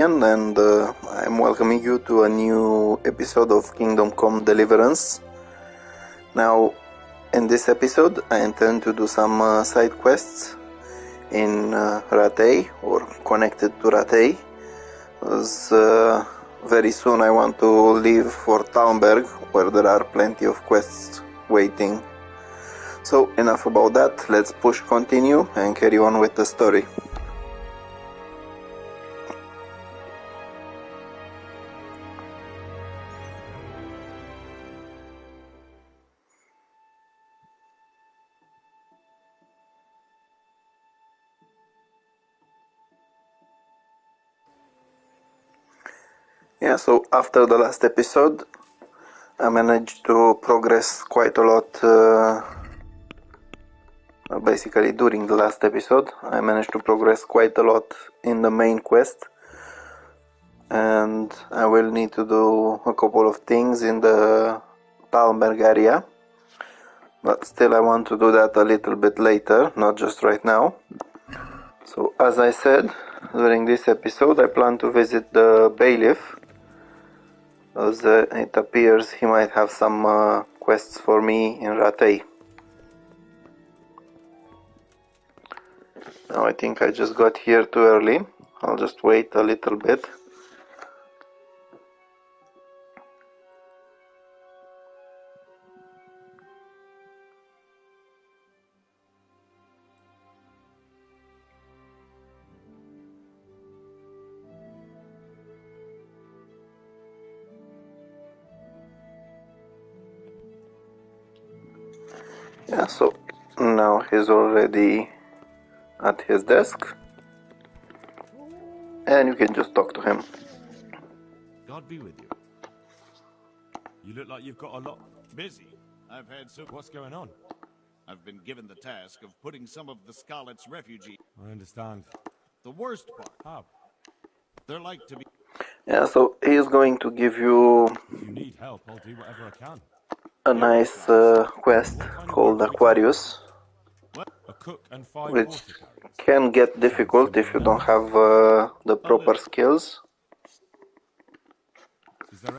And I'm welcoming you to a new episode of Kingdom Come Deliverance. Now, in this episode, I intend to do some side quests in Rattay, or connected to Rattay, as very soon I want to leave for Talmberg, where there are plenty of quests waiting. So, enough about that, let's push continue and carry on with the story. Yeah, so after the last episode, I managed to progress quite a lot, basically during the last episode, I managed to progress quite a lot in the main quest, and I will need to do a couple of things in the Talmberg area, but still I want to do that a little bit later, not just right now. So as I said, during this episode I plan to visit the Bailiff, as it appears he might have some quests for me in Rattay. Now I think I just got here too early. I'll just wait a little bit. Yeah, so now he's already at his desk, and you can just talk to him. God be with you. You look like you've got a lot Busy. I've had so... What's going on? I've been given the task of putting some of the Scarlet's refugees... I understand. The worst part. How? They're like to be... Yeah, so he's going to give you If you need help, I'll do whatever I can. a nice quest called Aquarius, A cook and 5 which water carriers. can get difficult if you don't have the proper skills, Is there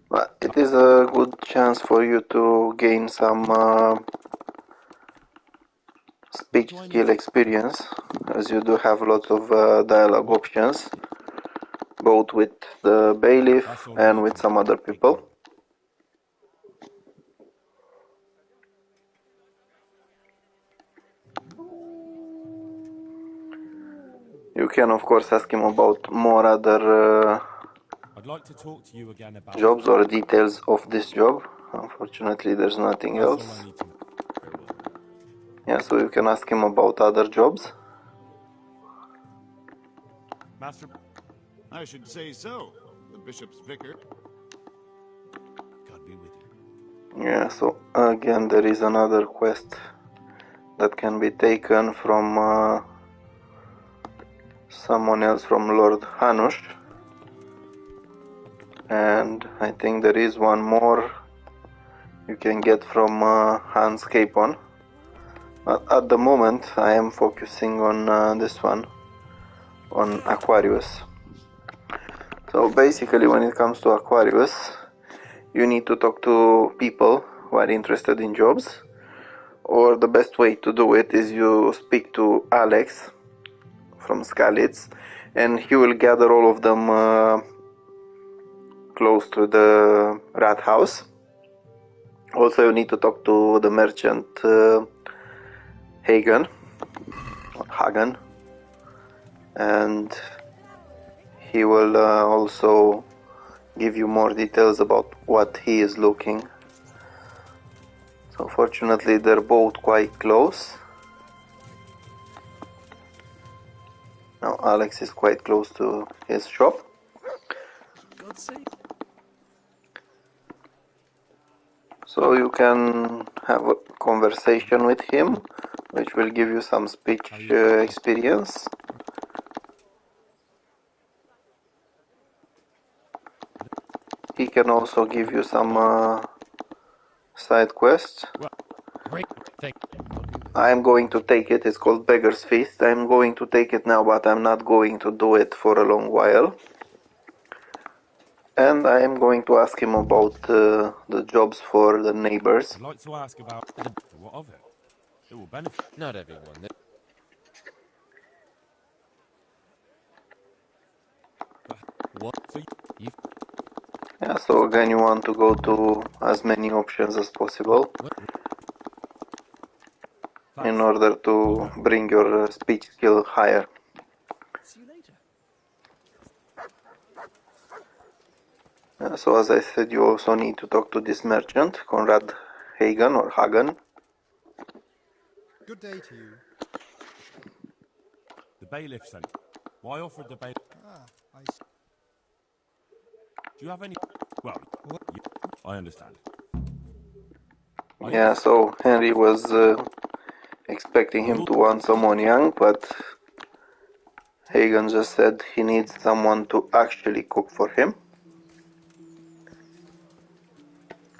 but it is a good chance for you to gain some speech skill experience, as you do have lots of dialogue options, both with the bailiff and with some other people. You can of course ask him about more other I'd like to talk to you again about jobs or details of this job. Unfortunately there's nothing That's all else. I need to know. Very well. Yeah, so you can ask him about other jobs. Master, I should say so. The bishop's vicar. God be with you. Yeah, so again there is another quest that can be taken from someone else from Lord Hanush, and I think there is one more you can get from Hans Capon, but at the moment I am focusing on this one, on Aquarius. So basically when it comes to Aquarius, you need to talk to people who are interested in jobs, or the best way to do it is you speak to Alex from Skalitz, and he will gather all of them close to the Rathaus. Also you need to talk to the merchant Hagen, and he will also give you more details about what he is looking. So fortunately they're both quite close. Now Alex is quite close to his shop. So you can have a conversation with him, which will give you some speech experience. He can also give you some side quests. Well, great. Thank you. I'm going to take it. It's called Beggar's Feast. I'm going to take it now, but I'm not going to do it for a long while. And I am going to ask him about the jobs for the neighbors. I'd like to ask about what of it? It will benefit. Not everyone. But What? so You've... Yeah, so again you want to go to as many options as possible in thanks. order to bring your speech skill higher. See you later. So as I said, you also need to talk to this merchant, Konrad Hagen or Hagen. Good day to you. The bailiff sent. Why offered the bailiff? Ah, I see. Do you have any? Well, I understand. Yeah, so Henry was expecting him to want someone young, but Hagen just said he needs someone to actually cook for him.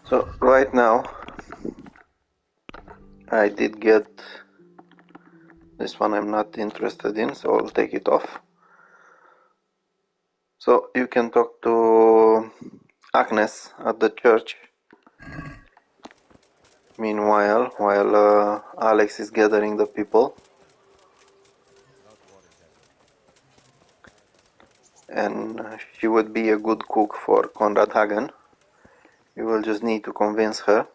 So right now I did get this one. I'm not interested in, so I'll take it off. So you can talk to Agnes at the church. Meanwhile, while Alex is gathering the people. And she would be a good cook for Konrad Hagen. You will just need to convince her.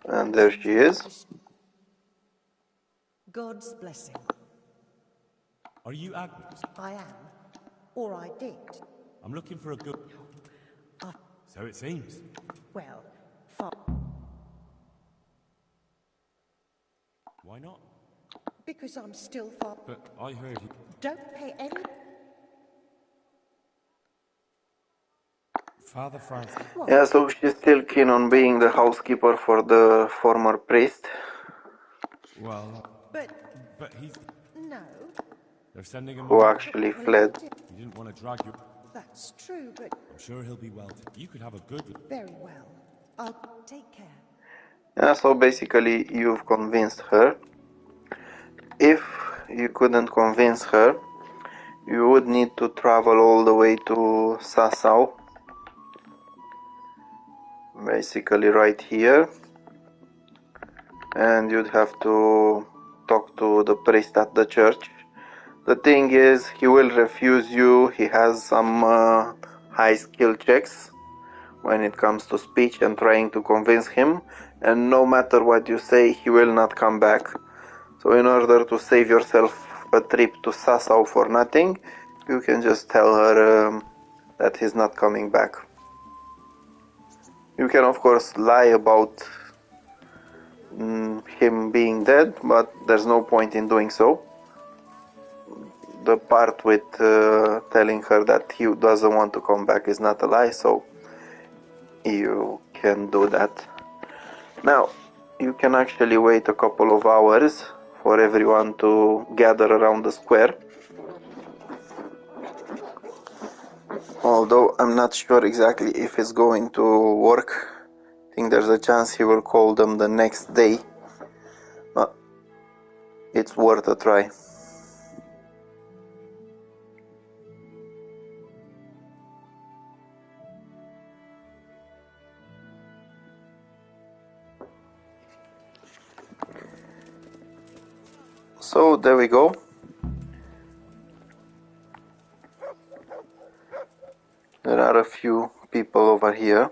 And there she is. God's blessing. Are you Agnes? I am, or I did. I'm looking for a good. So it seems. Well, far. Why not? Because I'm still far. But I heard he. Don't pay any. Father Francis. What? Yeah, so she's still keen on being the housekeeper for the former priest. Well, But he's. no, They're sending him Who away. actually fled. He didn't want to drag you. that's true, but I'm sure he'll be well. You could have a good. very well. I'll take care. Yeah, so basically you've convinced her. If you couldn't convince her, you would need to travel all the way to Sassau. Basically right here. And you'd have to talk to the priest at the church. The thing is, he will refuse you. He has some high skill checks when it comes to speech and trying to convince him, and no matter what you say, he will not come back. So in order to save yourself a trip to Sassau for nothing, you can just tell her that he's not coming back. You can of course lie about him being dead, but there's no point in doing so. The part with telling her that he doesn't want to come back is not a lie, so you can do that. Now, you can actually wait a couple of hours for everyone to gather around the square. Although I'm not sure exactly if it's going to work. I think there's a chance he will call them the next day. But it's worth a try. So there we go. There are a few people over here.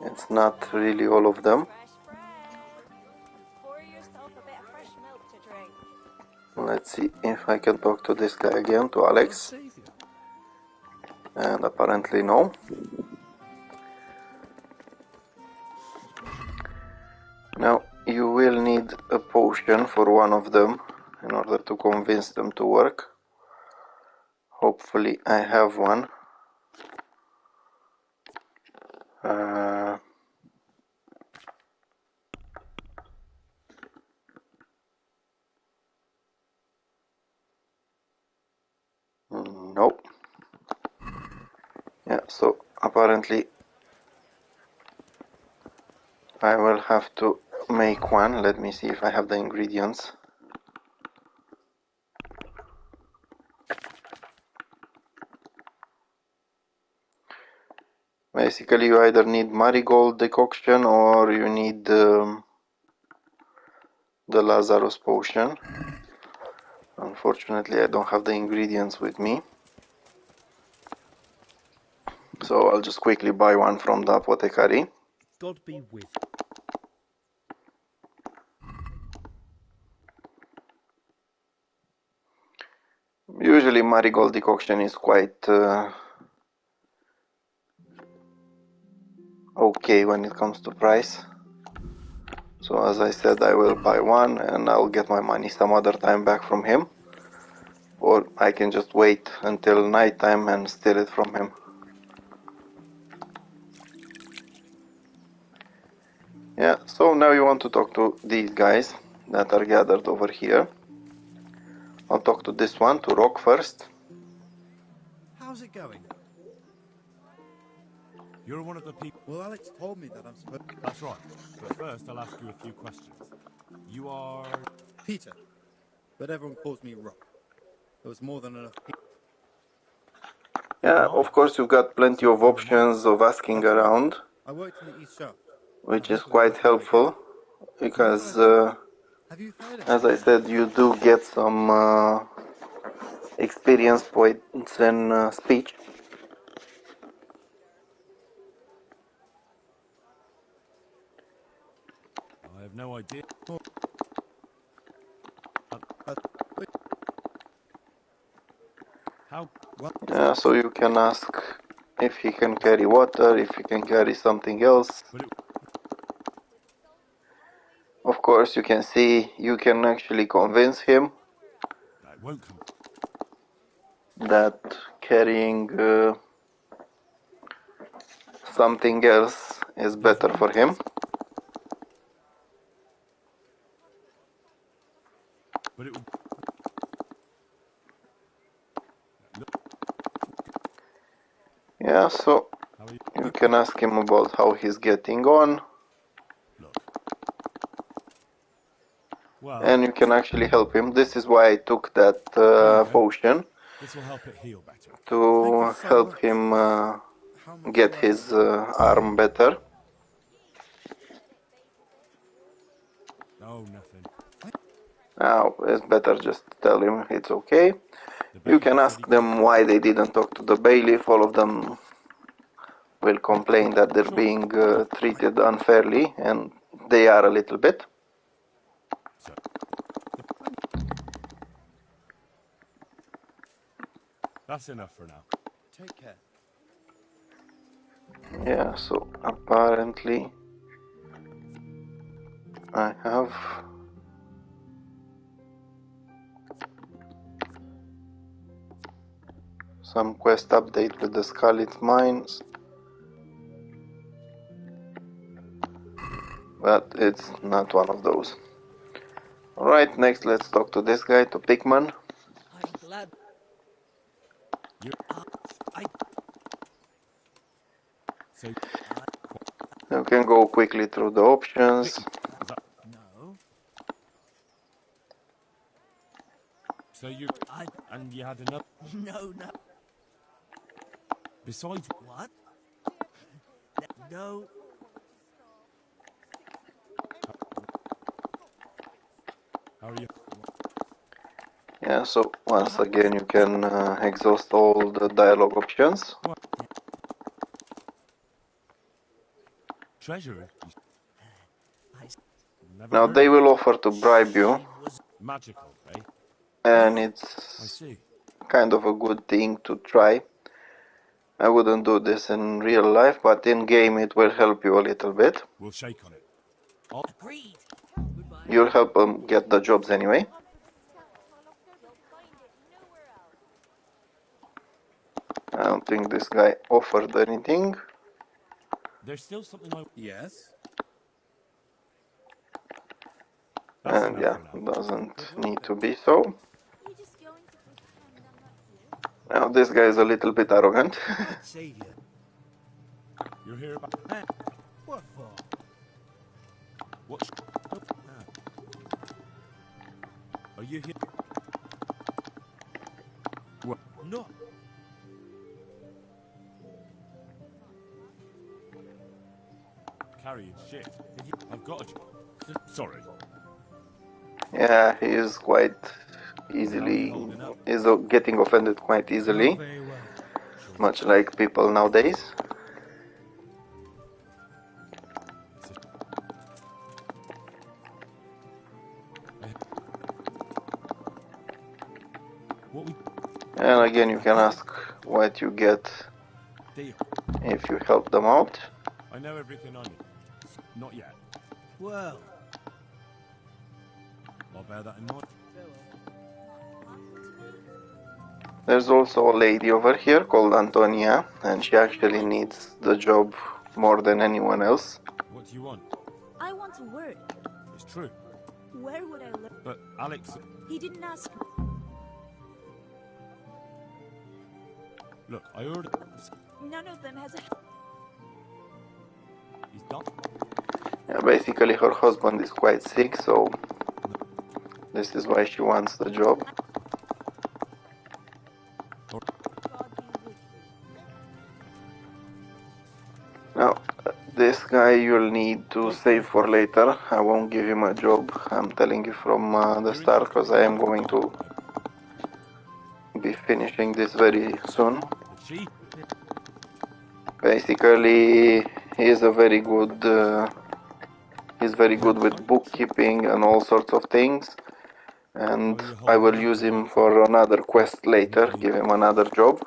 It's not really all of them. Let's see if I can talk to this guy again, to Alex. And apparently no. Now you will need a potion for one of them in order to convince them to work. Hopefully I have one. Nope. Yeah, so apparently I will have to make one. Let me see if I have the ingredients. Basically, you either need marigold decoction or you need the Lazarus potion. Unfortunately, I don't have the ingredients with me. So I'll just quickly buy one from the apothecary. God be with. Usually marigold decoction is quite okay when it comes to price. So as I said, I will buy one and I'll get my money some other time back from him. Or I can just wait until nighttime and steal it from him. Yeah, so now you want to talk to these guys that are gathered over here. I'll talk to this one, to Rock first. How's it going? You're one of the people. Well, Alex told me that I'm supposed... That's right. But first, I'll ask you a few questions. You are... Peter. But everyone calls me Rock. There was more than enough people. Yeah, of course you've got plenty of options of asking around, I worked in the East Shaft. which is quite helpful, because Have you heard as I said, you do get some experience points in speech. I have no idea. How? Yeah, so you can ask if he can carry water, if he can carry something else. Of course, you can see you can actually convince him That won't come. that carrying something else is better for him. But it would. Yeah, so How are you can ask him about how he's getting on, Look. Well, and you can actually help him. This is why I took that potion, this will help it heal better. to help him get his arm better. Oh, nothing. Now it's better just tell him it's okay. You can ask them why they didn't talk to the bailiff. All of them will complain that they're being treated unfairly, and they are a little bit. So, that's enough for now. Take care. Yeah, so apparently I have some quest update with the Scarlet Mines, but it's not one of those. Alright, next let's talk to this guy, to Pickman. I'm glad. So, You can go quickly through the options. No. so you and you had enough. No, no. Besides, What? No. how are you? Yeah, so once again you can exhaust all the dialogue options. Treasure. Never Now heard they of will offer to bribe you, She was magical, eh? and I it's see. kind of a good thing to try. I wouldn't do this in real life, but in game it will help you a little bit. We'll shake on it. agreed. Goodbye. You'll help them get the jobs anyway. I don't think this guy offered anything. There's still something I. Yes? That's And enough yeah, for now. doesn't need to be so. Now this guy is a little bit arrogant. Savior. You're here about. What for? What? Are you here? What? No. Carrying shit. I've got a... Sorry. Yeah, he is quite easily... is getting offended quite easily. Very well. Much like people nowadays. And again, you can ask what you get if you help them out. I know everything on you. Not yet. Well, I'll bear that in mind. There's also a lady over here called Antonia, and she actually needs the job more than anyone else. What do you want? I want to work. It's true. Where would I live? But Alex... He didn't ask me. Look, I already... None of them has a... He's done. Yeah, basically her husband is quite sick, so this is why she wants the job. God be with you. Now, this guy you'll need to save for later. I won't give him a job, I'm telling you from the start, because I am going to be finishing this very soon. She? Basically, he is a very good... he's very good with bookkeeping and all sorts of things. And I will use him for another quest later, give him another job.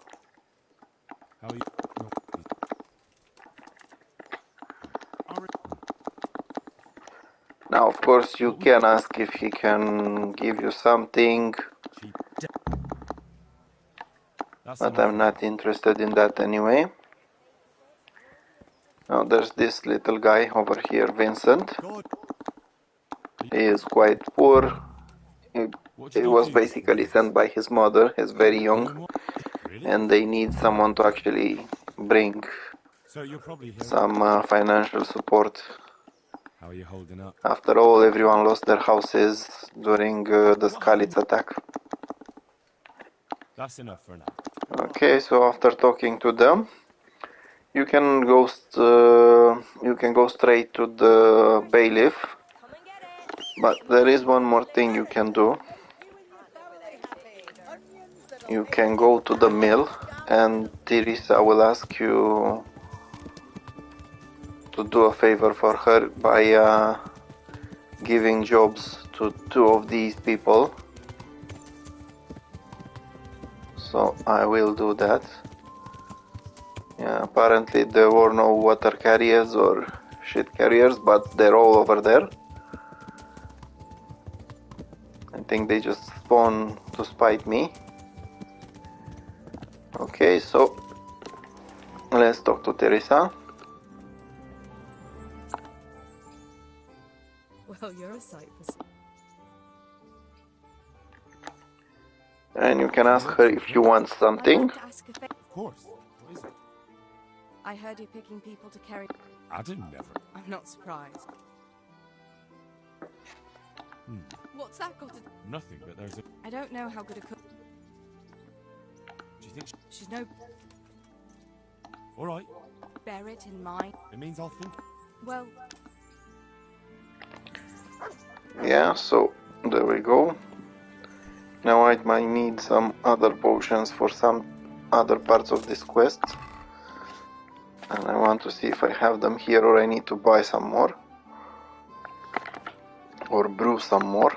How are you? Now, of course, you can ask if he can give you something, but I'm not interested in that anyway. Now, there's this little guy over here, Vincent. He is quite poor. He was basically sent by his mother. He's very young, and they need someone to actually bring some financial support. How are you holding up? After all, everyone lost their houses during the Skalitz attack. That's enough for now. Okay, so after talking to them, you can go straight to the bailiff. But there is one more thing you can do. You can go to the mill, and Theresa will ask you to do a favor for her by giving jobs to 2 of these people. So I will do that. Yeah, apparently there were no water carriers or shit carriers, but they're all over there. I think they just spawn to spite me. Okay, so let's talk to Theresa. Well, you're a sight for some. And you can ask her if you want something. Of course. What is it? I heard you picking people to carry. I didn't never. I'm not surprised. What's that got to... Nothing, but there's a... I don't know how good a cook... Do you think She's no... Alright. Bear it in mind. It means I'll think... Well... Yeah, so there we go. Now I might need some other potions for some other parts of this quest. And I want to see if I have them here or I need to buy some more. Or brew some more.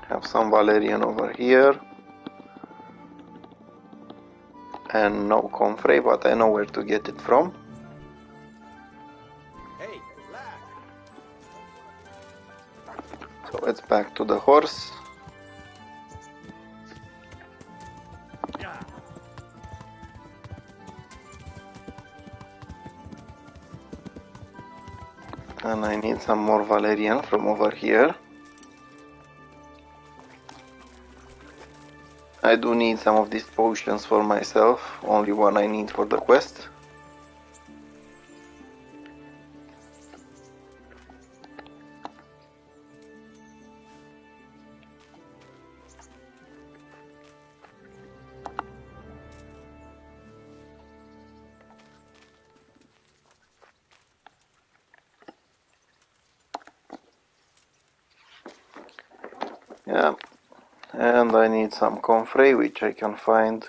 Have some valerian over here. And no comfrey, but I know where to get it from. Hey, lad. So it's back to the horse. And I need some more valerian from over here. I do need some of these potions for myself, only one I need for the quest. Yeah, and I need some confray, which I can find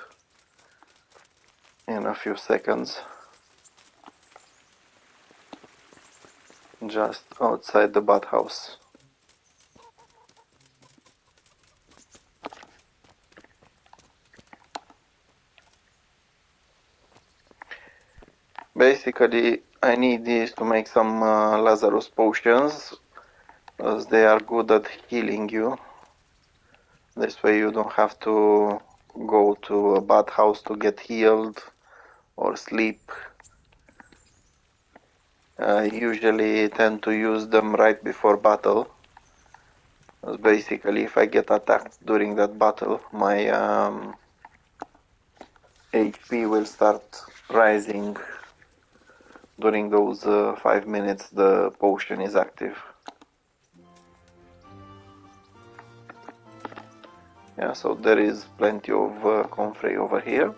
in a few seconds. Just outside the bathhouse. Basically, I need these to make some Lazarus potions, as they are good at healing you. This way you don't have to go to a bathhouse to get healed or sleep. I usually tend to use them right before battle. As basically, if I get attacked during that battle, my HP will start rising. During those 5 minutes the potion is active. Yeah, so there is plenty of confray over here.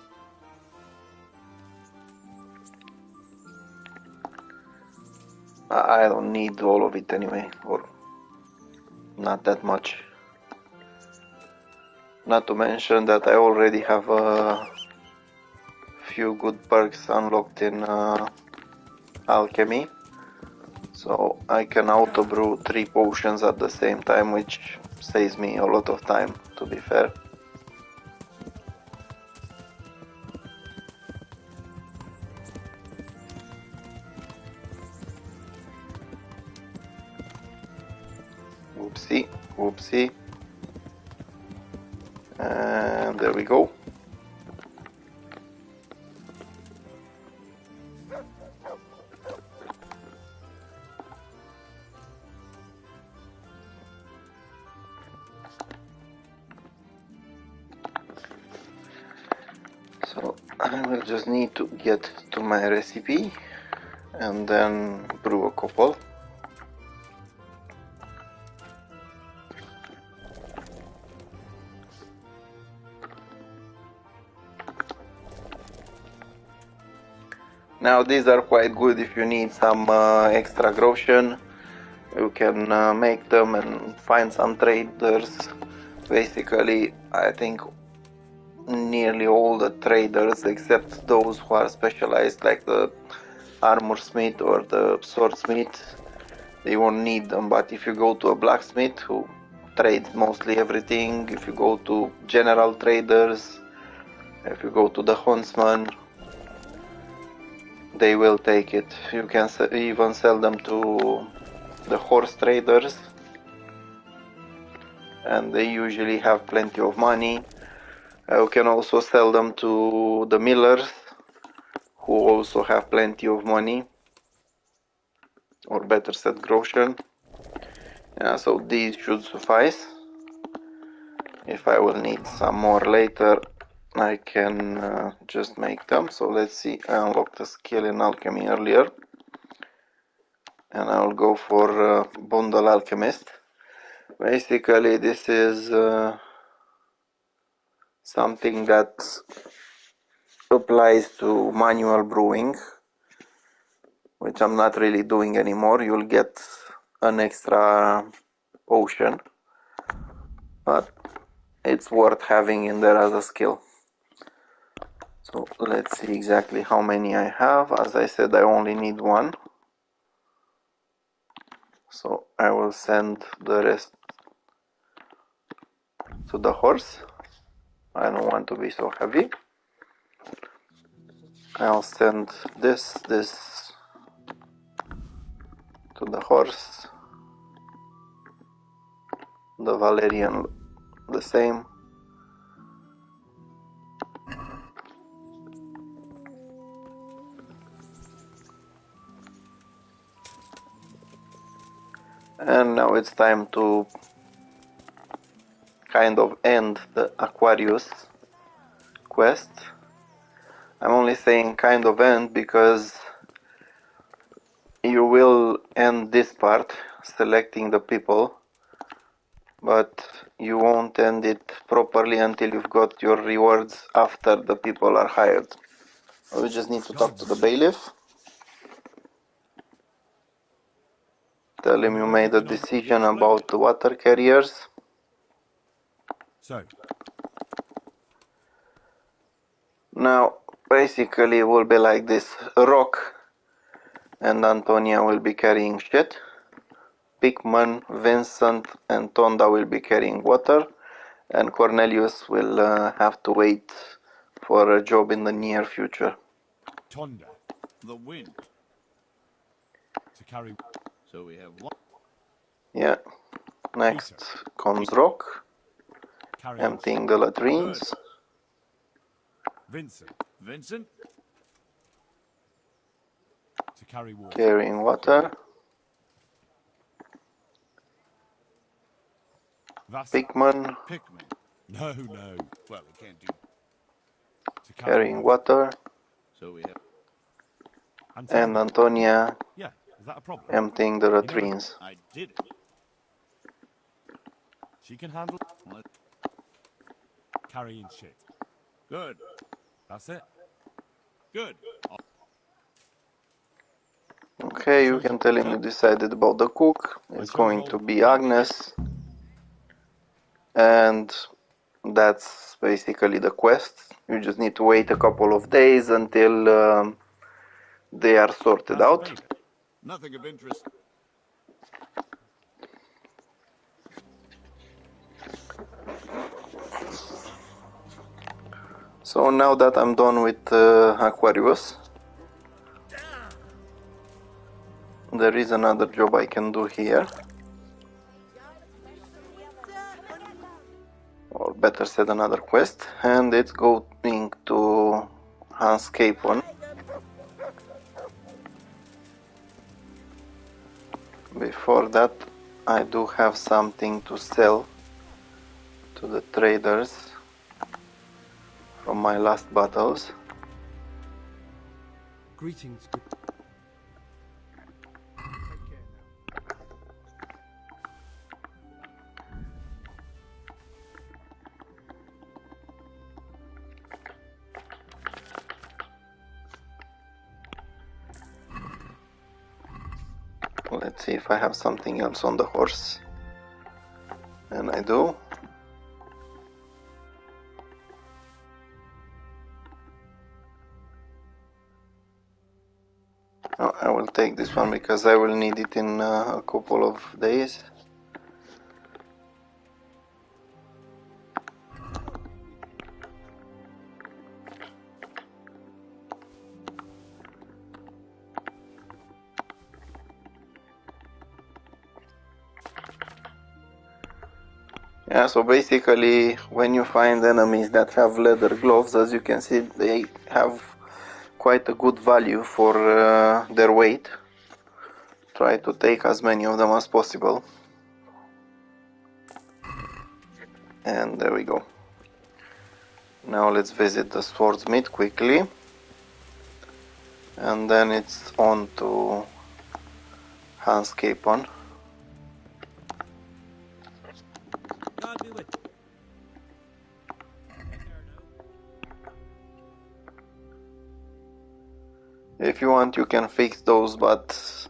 I don't need all of it anyway, or not that much. Not to mention that I already have a few good perks unlocked in alchemy. So I can auto brew 3 potions at the same time, which saves me a lot of time, to be fair. Whoopsie, whoopsie. And there we go. So I will just need to get to my recipe and then brew a couple. Now these are quite good if you need some extra groschen. You can make them and find some traders. Basically, I think nearly all the traders, except those who are specialized, like the Armoursmith or the Swordsmith, they won't need them. But if you go to a blacksmith who trades mostly everything, if you go to general traders, if you go to the huntsman, they will take it. You can even sell them to the horse traders, and they usually have plenty of money. You can also sell them to the millers, who also have plenty of money, or better said, groschen. Yeah, so these should suffice. If I will need some more later, I can just make them. So let's see, I unlocked a skill in alchemy earlier, and I will go for Bundle Alchemist. Basically, this is something that applies to manual brewing, which I'm not really doing anymore. You'll get an extra potion, but it's worth having in there as a skill. So let's see exactly how many I have. As I said, I only need one, so I will send the rest to the horse. I don't want to be so heavy. I'll send this to the horse, the Valerian the same. And now it's time to kind of end the Aquarius quest. I'm only saying kind of end because you will end this part selecting the people, but you won't end it properly until you've got your rewards after the people are hired. We just need to talk to the bailiff. Tell him you made a decision about the water carriers. So, Now, basically, it will be like this. Rock and Antonia will be carrying shit. Pickman, Vincent, and Tonda will be carrying water. And Cornelius will have to wait for a job in the near future. Tonda The wind. to carry So we have one. Yeah. Next comes Peter. Rock, carrying emptying the latrines. Vincent Vincent. to carry water. Carrying water. Vasa. Pickman, Pickman. No, no. Well, he can't do. To carry carrying water. So we have. And Antonia, Yeah, is that a problem? emptying the latrines. I did it. She can handle Well, carrying shit. good. That's it. Good. Okay, you can tell him you decided about the cook. It's going to be Agnes. And that's basically the quest. You just need to wait a couple of days until they are sorted out. Nothing of interest. So now that I'm done with Aquarius, there is another job I can do here. Or better said, another quest. And it's going to Hans Capon. Before that, I do have something to sell to the traders from my last battles. Greetings. Let's see if I have something else on the horse. And I do. Oh, I will take this one because I will need it in a couple of days. Yeah, so basically when you find enemies that have leather gloves, as you can see, they have quite a good value for their weight. Try to take as many of them as possible. And there we go. Now let's visit the swordsmith quickly. And then it's on to Hans Capon. God be with you. If you want, you can fix those, but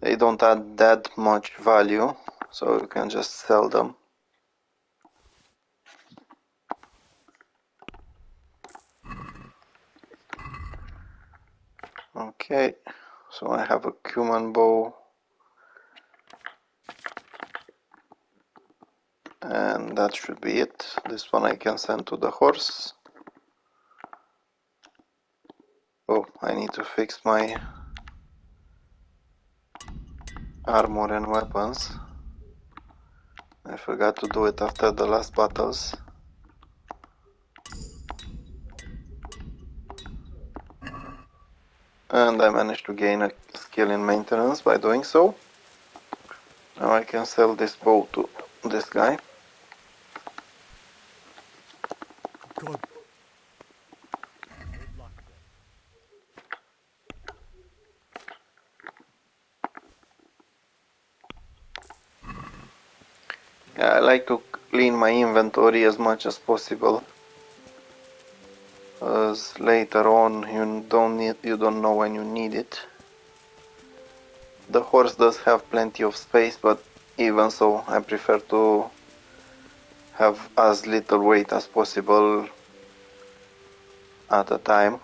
they don't add that much value, so you can just sell them. Okay, so I have a cumin bow, and that should be it. This one I can send to the horse. Oh, I need to fix my armor and weapons. I forgot to do it after the last battles. And I managed to gain a skill in maintenance by doing so. Now I can sell this bow to this guy. God. Yeah, I like to clean my inventory as much as possible, as later on you don't know when you need it. The horse does have plenty of space, but even so I prefer to have as little weight as possible at a time.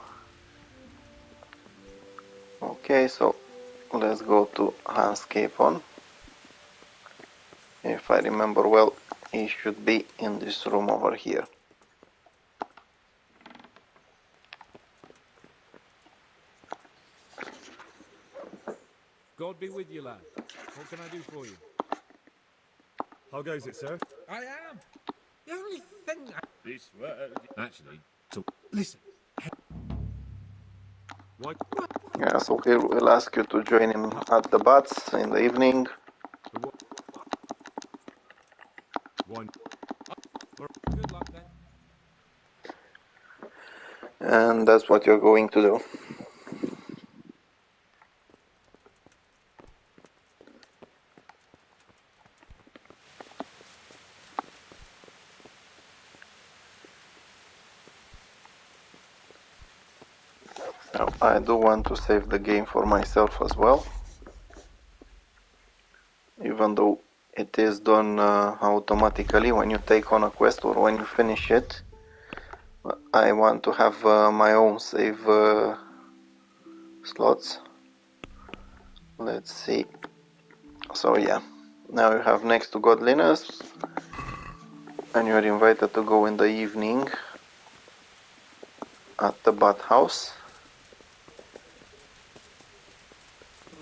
Okay, so let's go to Hans Capon. If I remember well, he should be in this room over here. God be with you, lad. What can I do for you? How goes it, sir? I am. The only thing This word. Actually, so listen. Why? Yeah, so he will ask you to join him at the baths in the evening. Why? Good luck then. And that's what you're going to do. Now, I do want to save the game for myself as well, even though it is done automatically when you take on a quest or when you finish it. I want to have my own save slots. Let's see. So yeah, now you have next to Godliness, and you are invited to go in the evening at the bathhouse.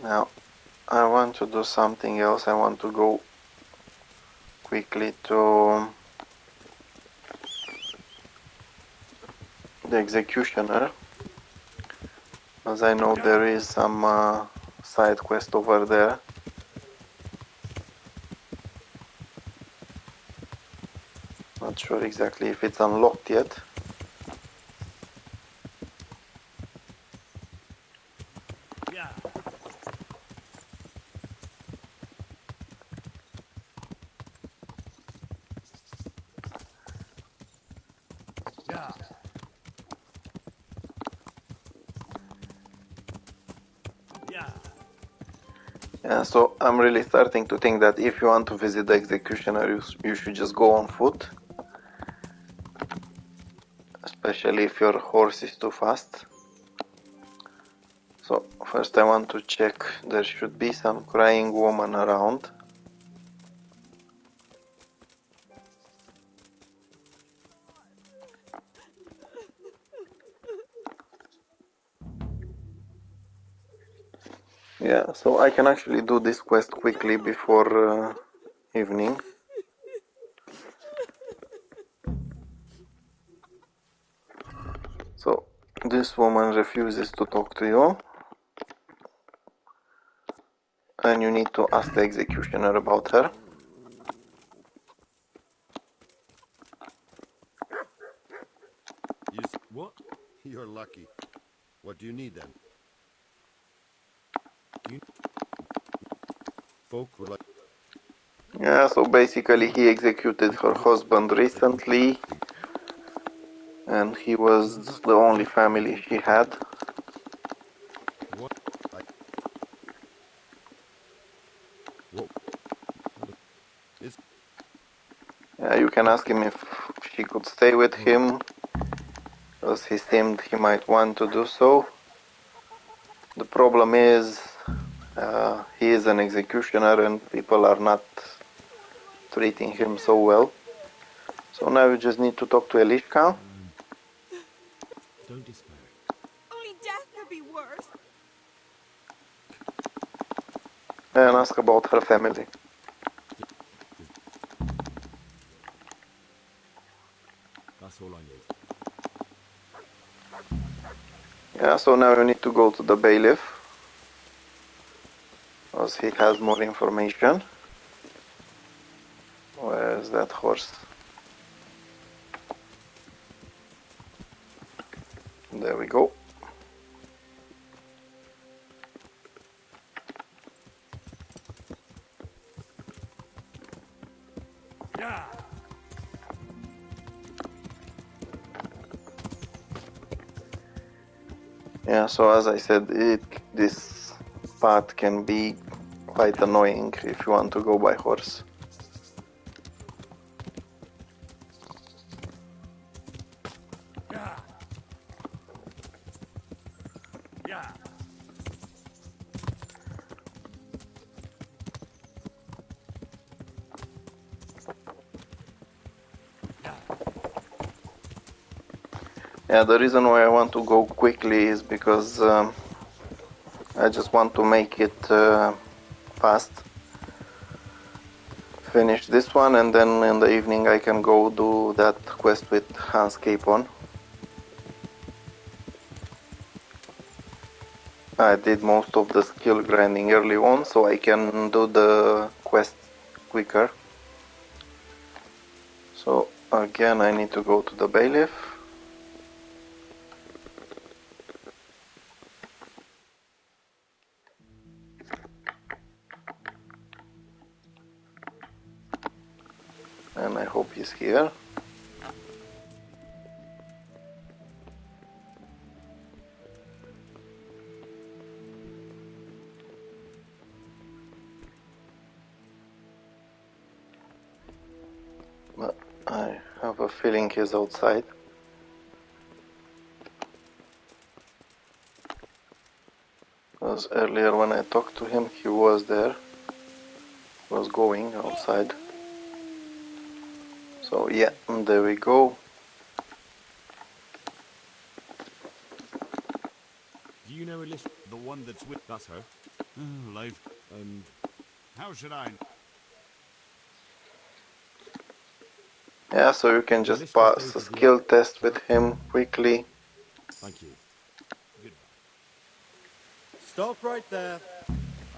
Now I want to do something else. I want to go quickly to the executioner, as I know there is some side quest over there. Not sure exactly if it's unlocked yet. Yeah. Yeah. Yeah. Yeah, so I'm really starting to think that if you want to visit the executioner, you should just go on foot. Especially if your horse is too fast. So first I want to check, there should be some crying woman around. Yeah, so I can actually do this quest quickly before evening. So this woman refuses to talk to you, and you need to ask the executioner about her. What? You're lucky. What do you need then? Folk would like... Yeah, so basically he executed her husband recently, and he was the only family she had. What? What? Yeah, you can ask him if she could stay with him, because he seemed he might want to do so. The problem is he is an executioner and people are not treating him so well. So now you just need to talk to Elishka. Don't despair. Only death could be worse. And ask about her family. That's all I need. Yeah, so now you need to go to the bailiff, because he has more information. Where is that horse? There we go. Yeah. Yeah, so as I said, this path can be quite annoying if you want to go by horse. Yeah, the reason why I want to go quickly is because I just want to make it fast. Finish this one, and then in the evening I can go do that quest with Hans Capon. I did most of the skill grinding early on, so I can do the quest quicker. So again I need to go to the Bailiff. And I hope he's here. But I have a feeling he's outside. Because earlier when I talked to him, he was there. Was going outside. So yeah, there we go. Do you know Elishka? The one that's with... That's her. life. And How should I... Yeah, so you can just Elishka pass stays a with the skill test with him quickly. Thank you. Goodbye. Stop right there.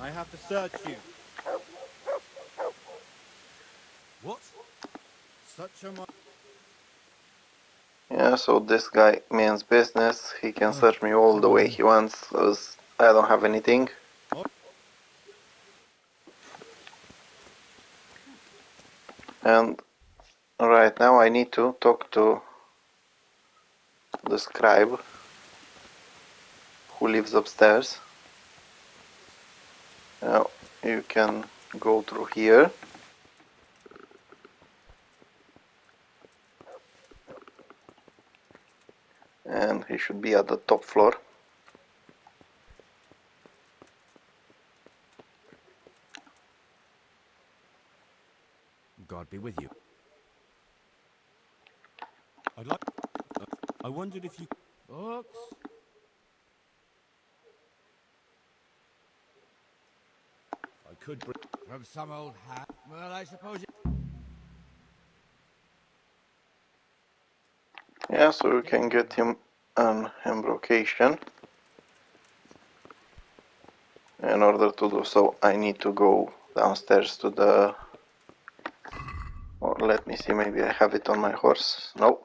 I have to search you. What? Such a... Yeah, so this guy means business. He can search me all the way he wants, as I don't have anything. And right now I need to talk to the scribe who lives upstairs. Now you can go through here. And he should be at the top floor. God be with you. I'd like... I wondered if you... Books? I could bring... From some old hat? Well, I suppose... Yeah, so you can get him an embrocation. In order to do so, I need to go downstairs to the... Or let me see, maybe I have it on my horse. No.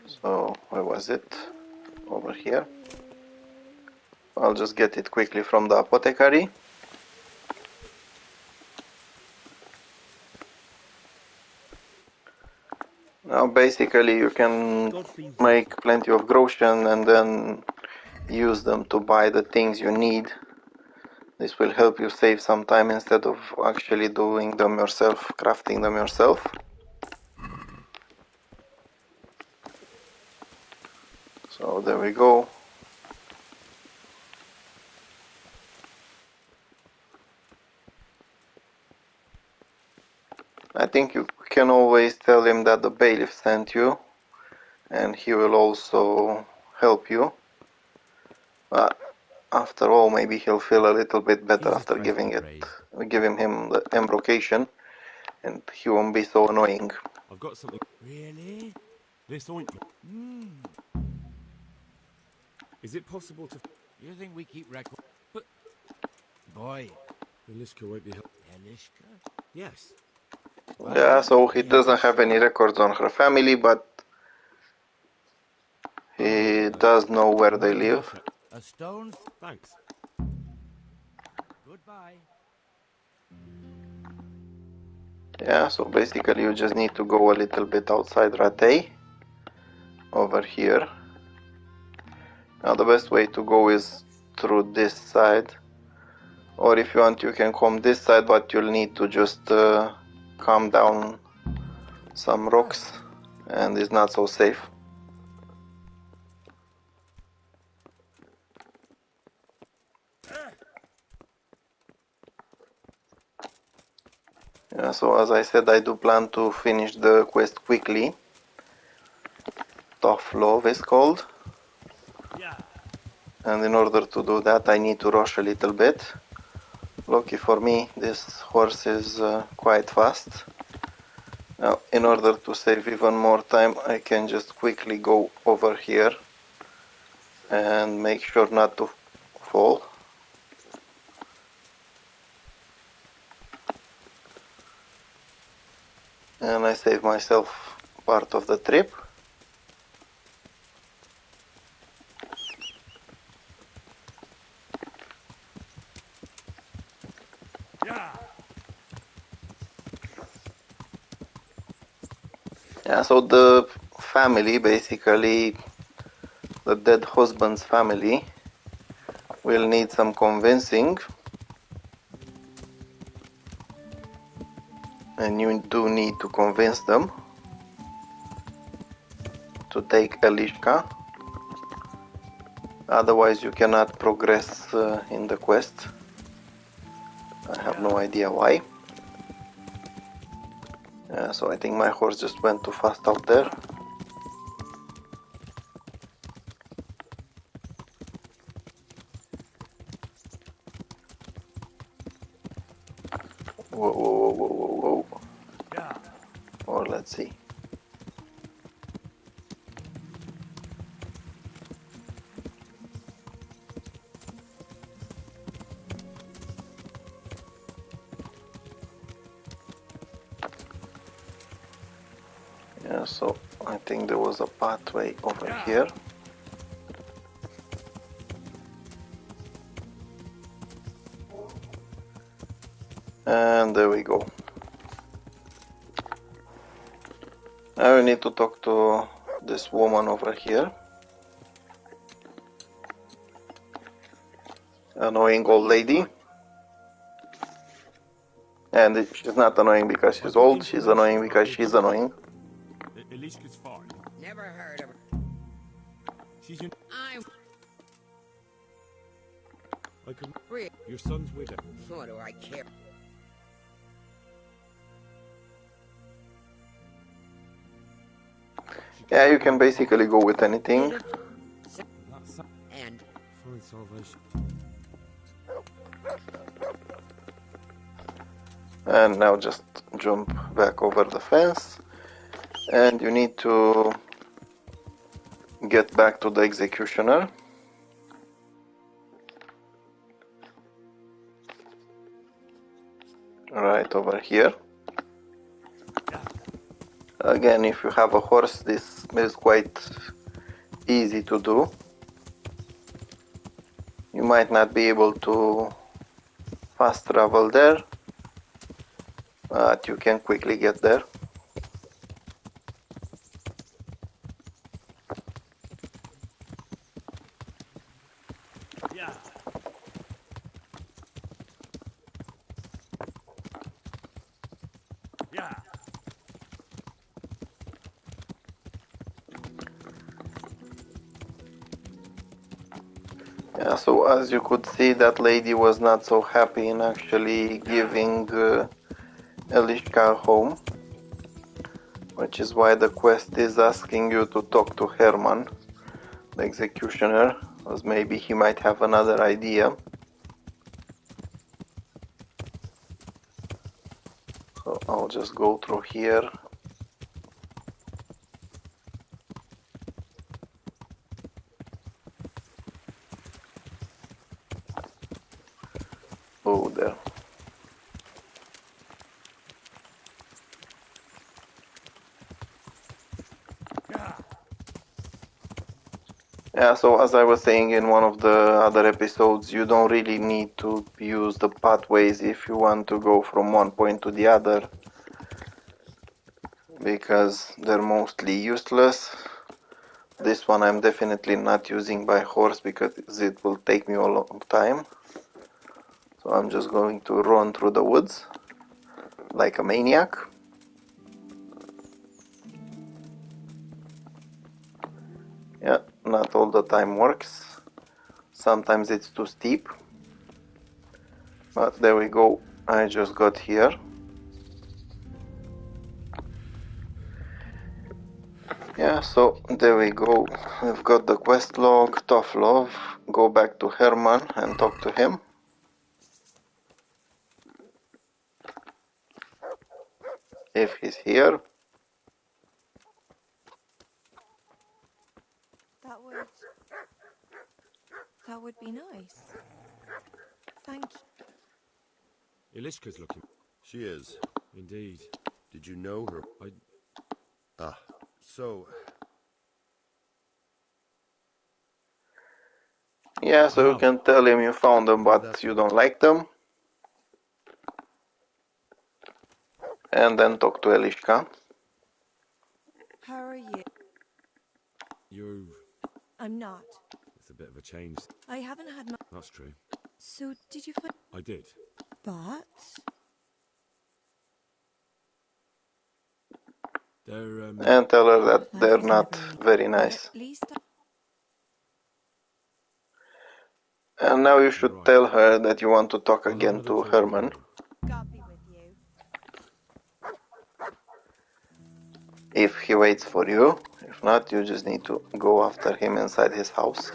So, where was it? Over here. I'll just get it quickly from the apothecary. Now basically you can make plenty of groschen and then use them to buy the things you need. This will help you save some time instead of actually doing them yourself, crafting them yourself. So there we go. I think you can always tell him that the bailiff sent you, and he will also help you. But after all, maybe he'll feel a little bit better after giving him the embrocation, and he won't be so annoying. I've got something... Really? This ointment... Is it possible to... You think we keep record? But... Boy. Elishka won't be... Elishka? Yes. Yeah, so he doesn't have any records on her family, but he does know where they live. A stone? Thanks. Goodbye. Yeah, so basically you just need to go a little bit outside Rattay, over here. Now the best way to go is through this side, or if you want you can come this side, but you'll need to just come down some rocks, and it's not so safe. So as I said, I do plan to finish the quest quickly. Tough Love is called. And in order to do that, I need to rush a little bit. Lucky for me, this horse is quite fast. Now, in order to save even more time, I can just quickly go over here and make sure not to fall. And I save myself part of the trip. Yeah, so the family, basically the dead husband's family, will need some convincing. And you do need to convince them to take Elishka. Otherwise you cannot progress in the quest. I have no idea why. So I think my horse just went too fast out there. Whoa, whoa, whoa, whoa, whoa. Or let's see. Yeah, so I think there was a pathway over here. And there we go. Now we need to talk to this woman over here. Annoying old lady. And she's not annoying because she's old, she's annoying because she's annoying. Elishka's fine. Never heard of her. She's your... I can... Really? Your son's widow. What do I care? Yeah, you can basically go with anything. And find salvation. And now just jump back over the fence. And you need to get back to the executioner. Right over here. Again, if you have a horse, this is quite easy to do. You might not be able to fast travel there, but you can quickly get there. Yeah, so as you could see, that lady was not so happy in actually giving Elishka home, which is why the quest is asking you to talk to Hermann, the executioner, as maybe he might have another idea. So I'll just go through here. Oh, there. Yeah, so as I was saying in one of the other episodes, you don't really need to use the pathways if you want to go from one point to the other, because they're mostly useless. This one I'm definitely not using by horse because it will take me a long time. So I'm just going to run through the woods like a maniac. Yeah, not all the time works. Sometimes it's too steep. But there we go. I just got here. Yeah, so there we go. We've got the quest log, tough love. Go back to Hermann and talk to him. If he's here. That would be nice. Thank you. Elishka's looking. She is. Indeed. Did you know her? So... Yeah, so you can tell him you found them, but you don't like them. And then talk to Elishka. How are you? I'm not. It's a bit of a change. I haven't had much. That's true. So, did you find... I did. But... They're, And tell her that they're not very nice. At least And now you should tell her that you want to talk again to Hermann. God be with you. If he waits for you. If not, you just need to go after him inside his house.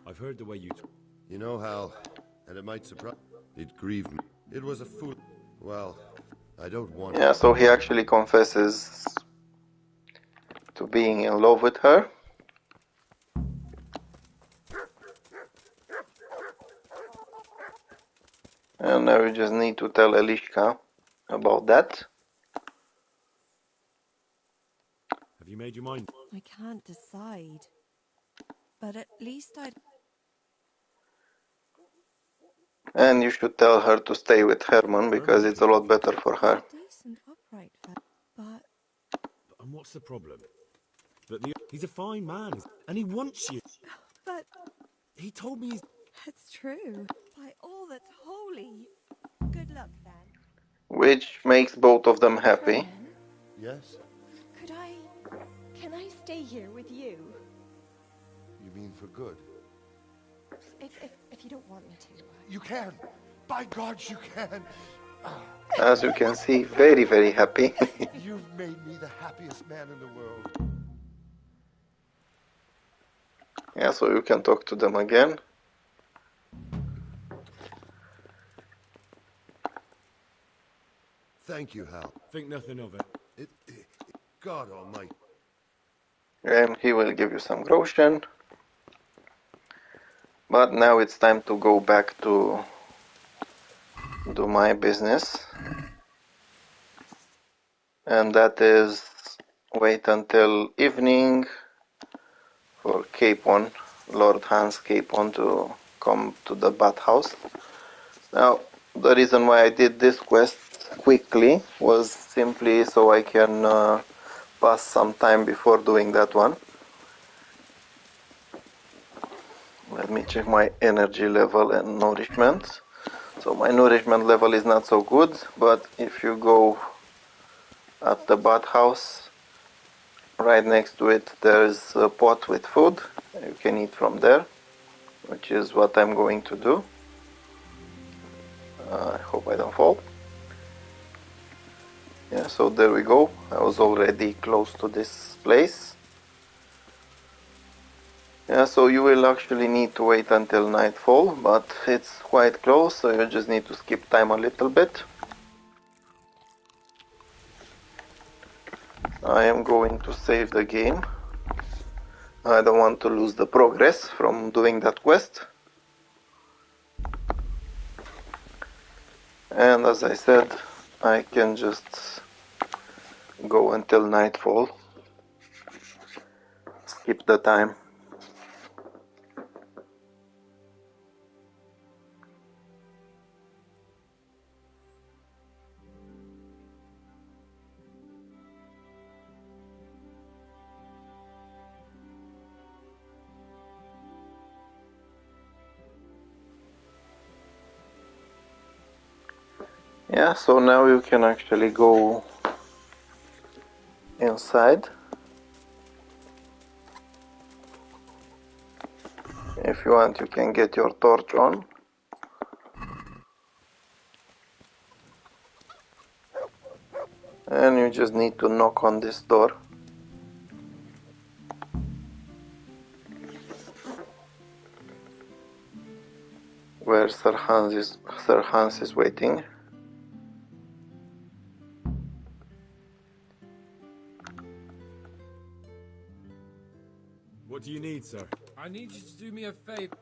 I've heard the way you... You know, Hal, and it might surprise... It grieved me. It was a fool... Well, I don't want... Yeah, so he actually confesses to being in love with her. And now you just need to tell Elishka about that. Have you made your mind? I can't decide. But at least I'd... And you should tell her to stay with Hermann because it's a lot better for her. Decent, upright, but... And what's the problem? But he's a fine man, and he wants you. But... He told me he's... It's true. By all that's holy. Good luck, then. Which makes both of them happy. Yes? Can I stay here with you? You mean for good? If you don't want me to. You can! By God, you can! As you can see, very, very happy. You've made me the happiest man in the world. Yeah, so you can talk to them again. Thank you, Hal. Think nothing of it. God almighty. And he will give you some groschen. But now it's time to go back to do my business. And that is wait until evening for Capon, Lord Hans Capon, to come to the bathhouse. Now, the reason why I did this quest quickly was simply so I can pass some time before doing that one. Let me check my energy level and nourishment. So my nourishment level is not so good, but if you go at the bathhouse, right next to it there's a pot with food. You can eat from there, which is what I'm going to do. I hope I don't fall. Yeah, so there we go. I was already close to this place. Yeah, so you will actually need to wait until nightfall, but it's quite close, so you just need to skip time a little bit. I am going to save the game. I don't want to lose the progress from doing that quest. And as I said, I can just go until nightfall. Skip the time. Yeah, so now you can actually go inside. If you want, you can get your torch on. And you just need to knock on this door. Where Sir Hans is waiting. What do you need, sir? I need you to do me a favor.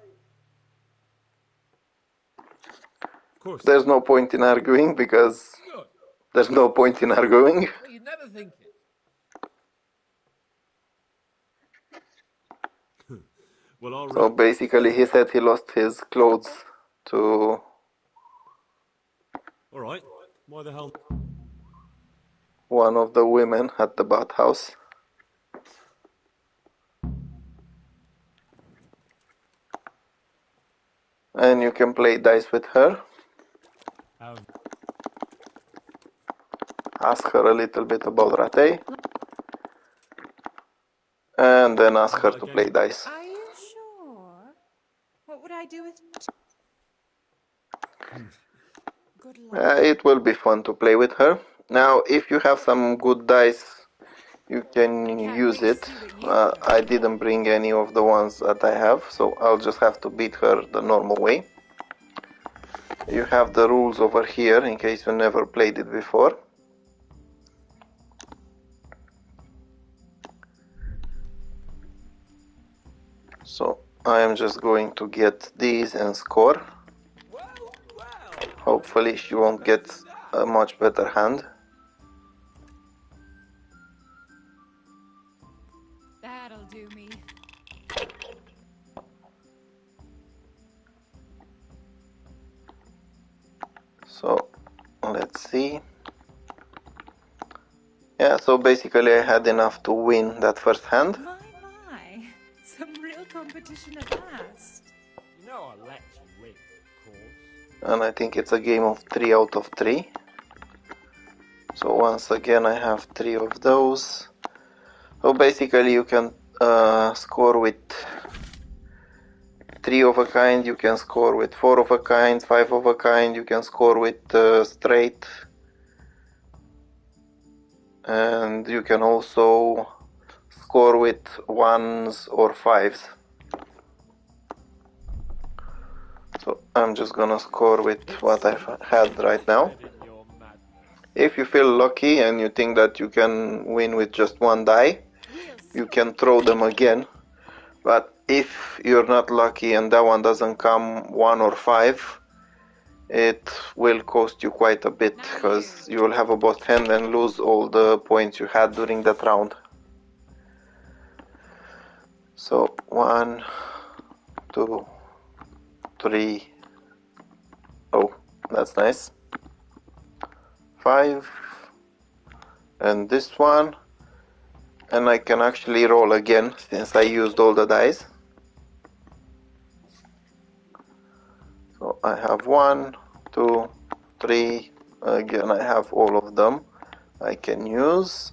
Of course. There's no point in arguing because Good. there's no point in arguing. Well, you'd never think it. Well, all So right. basically he said he lost his clothes to All right. Why the hell? one of the women at the bathhouse. And you can play dice with her. Ask her a little bit about Rattay. And then ask her to play dice. Are you sure? What would I do with... Good luck. It will be fun to play with her. Now, if you have some good dice, you can use it. I didn't bring any of the ones that I have, so I'll just have to beat her the normal way. You have the rules over here, in case you never played it before. So, I am just going to get these and score. Hopefully she won't get a much better hand. That'll do me. So, let's see. Yeah, so basically I had enough to win that first hand. My. Some real competition at last. You know I'll let you win, of course. And I think it's a game of 3 out of 3. So once again I have 3 of those. So basically you can score with 3 of a kind, you can score with 4 of a kind, 5 of a kind, you can score with straight. And you can also score with 1s or 5s. So I'm just gonna score with what I've had right now. If you feel lucky and you think that you can win with just 1 die, you can throw them again. But if you're not lucky and that one doesn't come 1 or 5, it will cost you quite a bit, because you will have a boss hand and lose all the points you had during that round. So 1, 2, 3. Oh, that's nice. 5. And this one. And I can actually roll again since I used all the dice. So I have 1, 2, 3. Again, I have all of them I can use.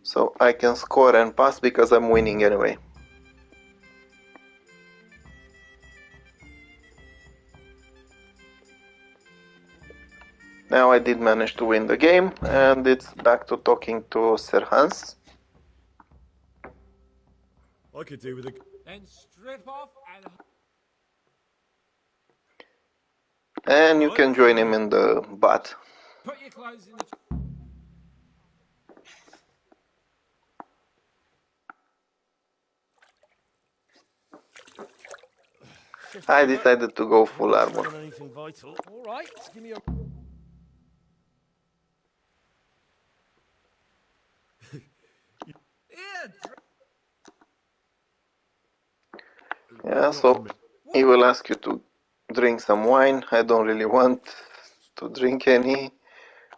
So I can score and pass because I'm winning anyway. Now I did manage to win the game, and it's back to talking to Sir Hans. I could do with a... Then strip off And you can join him in the bath. put your clothes in the... I decided to go full armor. Anything vital? All right, give me a... Yeah, so he will ask you to drink some wine. I don't really want to drink any.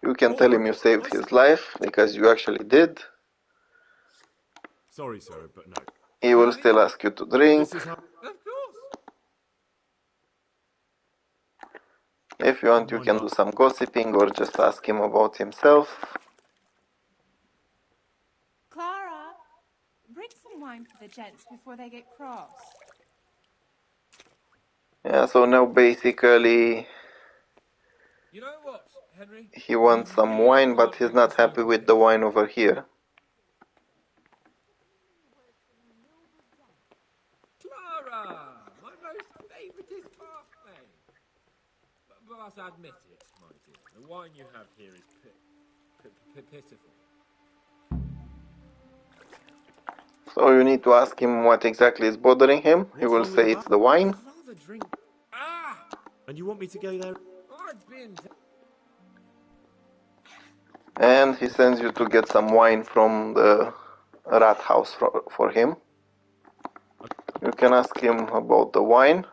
You can tell him you saved his life, because you actually did. Sorry, sir, but no. He will still ask you to drink. Of course. If you want, you can do some gossiping or just ask him about himself. Klara, bring some wine for the gents before they get cross. Yeah, so now basically You know what, Henry? he wants some wine, but he's not happy with the wine over here. Klara! My most favouriteest parkmate. But admit it, my dear. The wine you have here is pitiful. So you need to ask him what exactly is bothering him. He will say it's the wine. I'd rather drink. Ah! And you want me to go there? I've been to... And he sends you to get some wine from the Rathaus for him. You can ask him about the wine,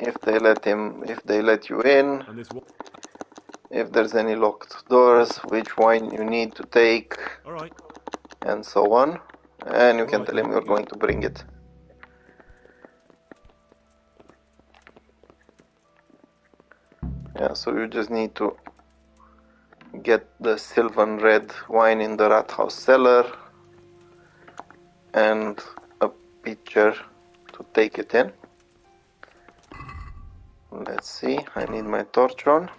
if they let you in, And this what? if there's any locked doors, which wine you need to take, Alright. and so on. And you can tell him you're going to bring it. Yeah, so you just need to get the silver red wine in the Rathaus cellar and a pitcher to take it in. Let's see, I need my torch on.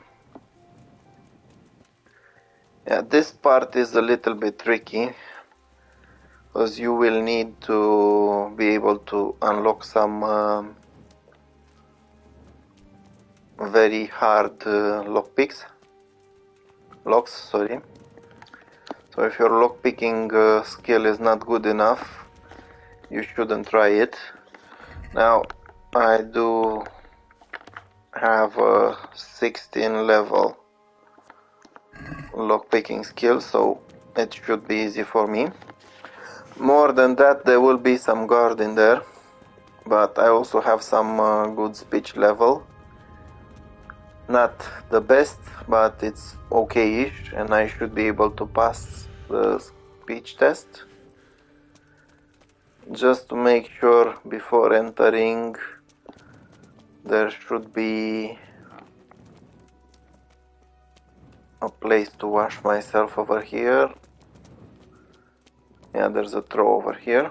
Yeah, this part is a little bit tricky because you will need to be able to unlock some very hard locks, sorry. So if your lockpicking skill is not good enough, you shouldn't try it. Now, I do have a 16 level lockpicking skill, so it should be easy for me. More than that, there will be some guard in there, but I also have some good speech level. Not the best, but it's okay-ish, and I should be able to pass the speech test. Just to make sure before entering, there should be a place to wash myself over here. Yeah, there's a throw over here.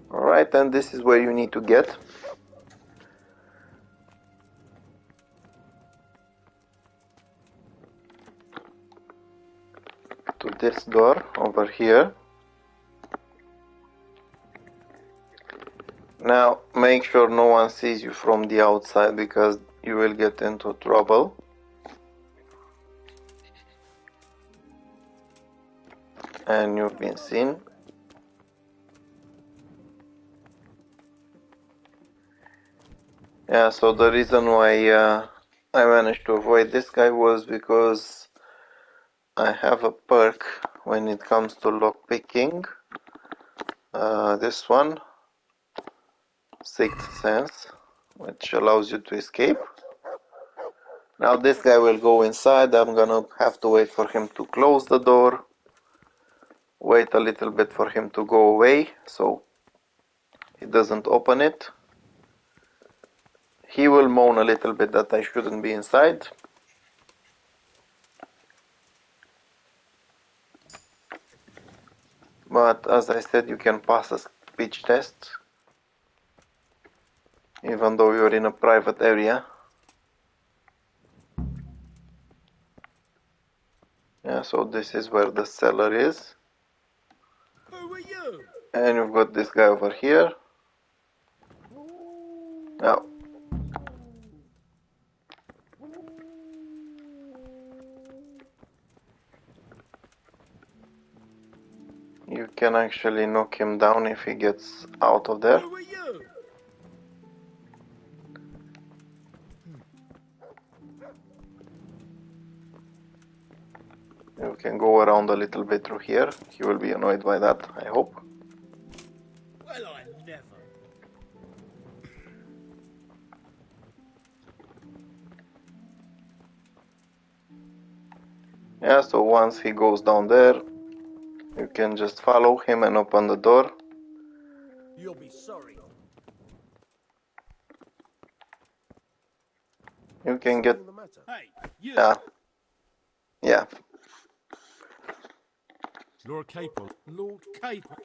Alright, and this is where you need to get. To this door over here. Now make sure no one sees you from the outside because you will get into trouble. And you've been seen. Yeah, so the reason why I managed to avoid this guy was because I have a perk when it comes to lockpicking. This one, Sixth Sense, which allows you to escape. Now this guy will go inside. I'm gonna have to wait for him to close the door. Wait a little bit for him to go away so he doesn't open it. He will moan a little bit that I shouldn't be inside. But as I said, you can pass a speech test even though you're in a private area. Yeah, so this is where the cellar is. Who are you? And you've got this guy over here. Now, you can actually knock him down if he gets out of there. Who are you? You can go around a little bit through here. He will be annoyed by that, I hope. Well, I never. Yeah, so once he goes down there, you can just follow him and open the door. You'll be sorry. You can get... Hey, you. Yeah. Lord Capon. Lord Capon.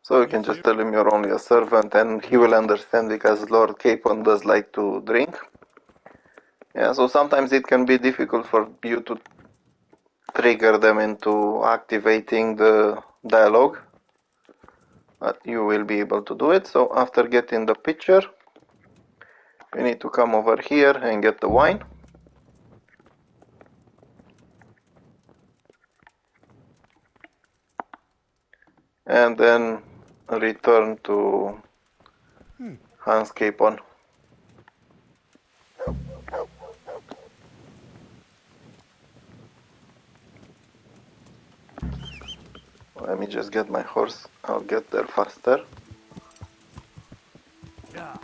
So you can just tell him you're only a servant and he will understand, because Lord Capon does like to drink. Yeah, so sometimes it can be difficult for you to trigger them into activating the dialogue, but you will be able to do it. So after getting the pitcher, you need to come over here and get the wine. And then return to Hans Capon. Let me just get my horse. I'll get there faster. Yeah.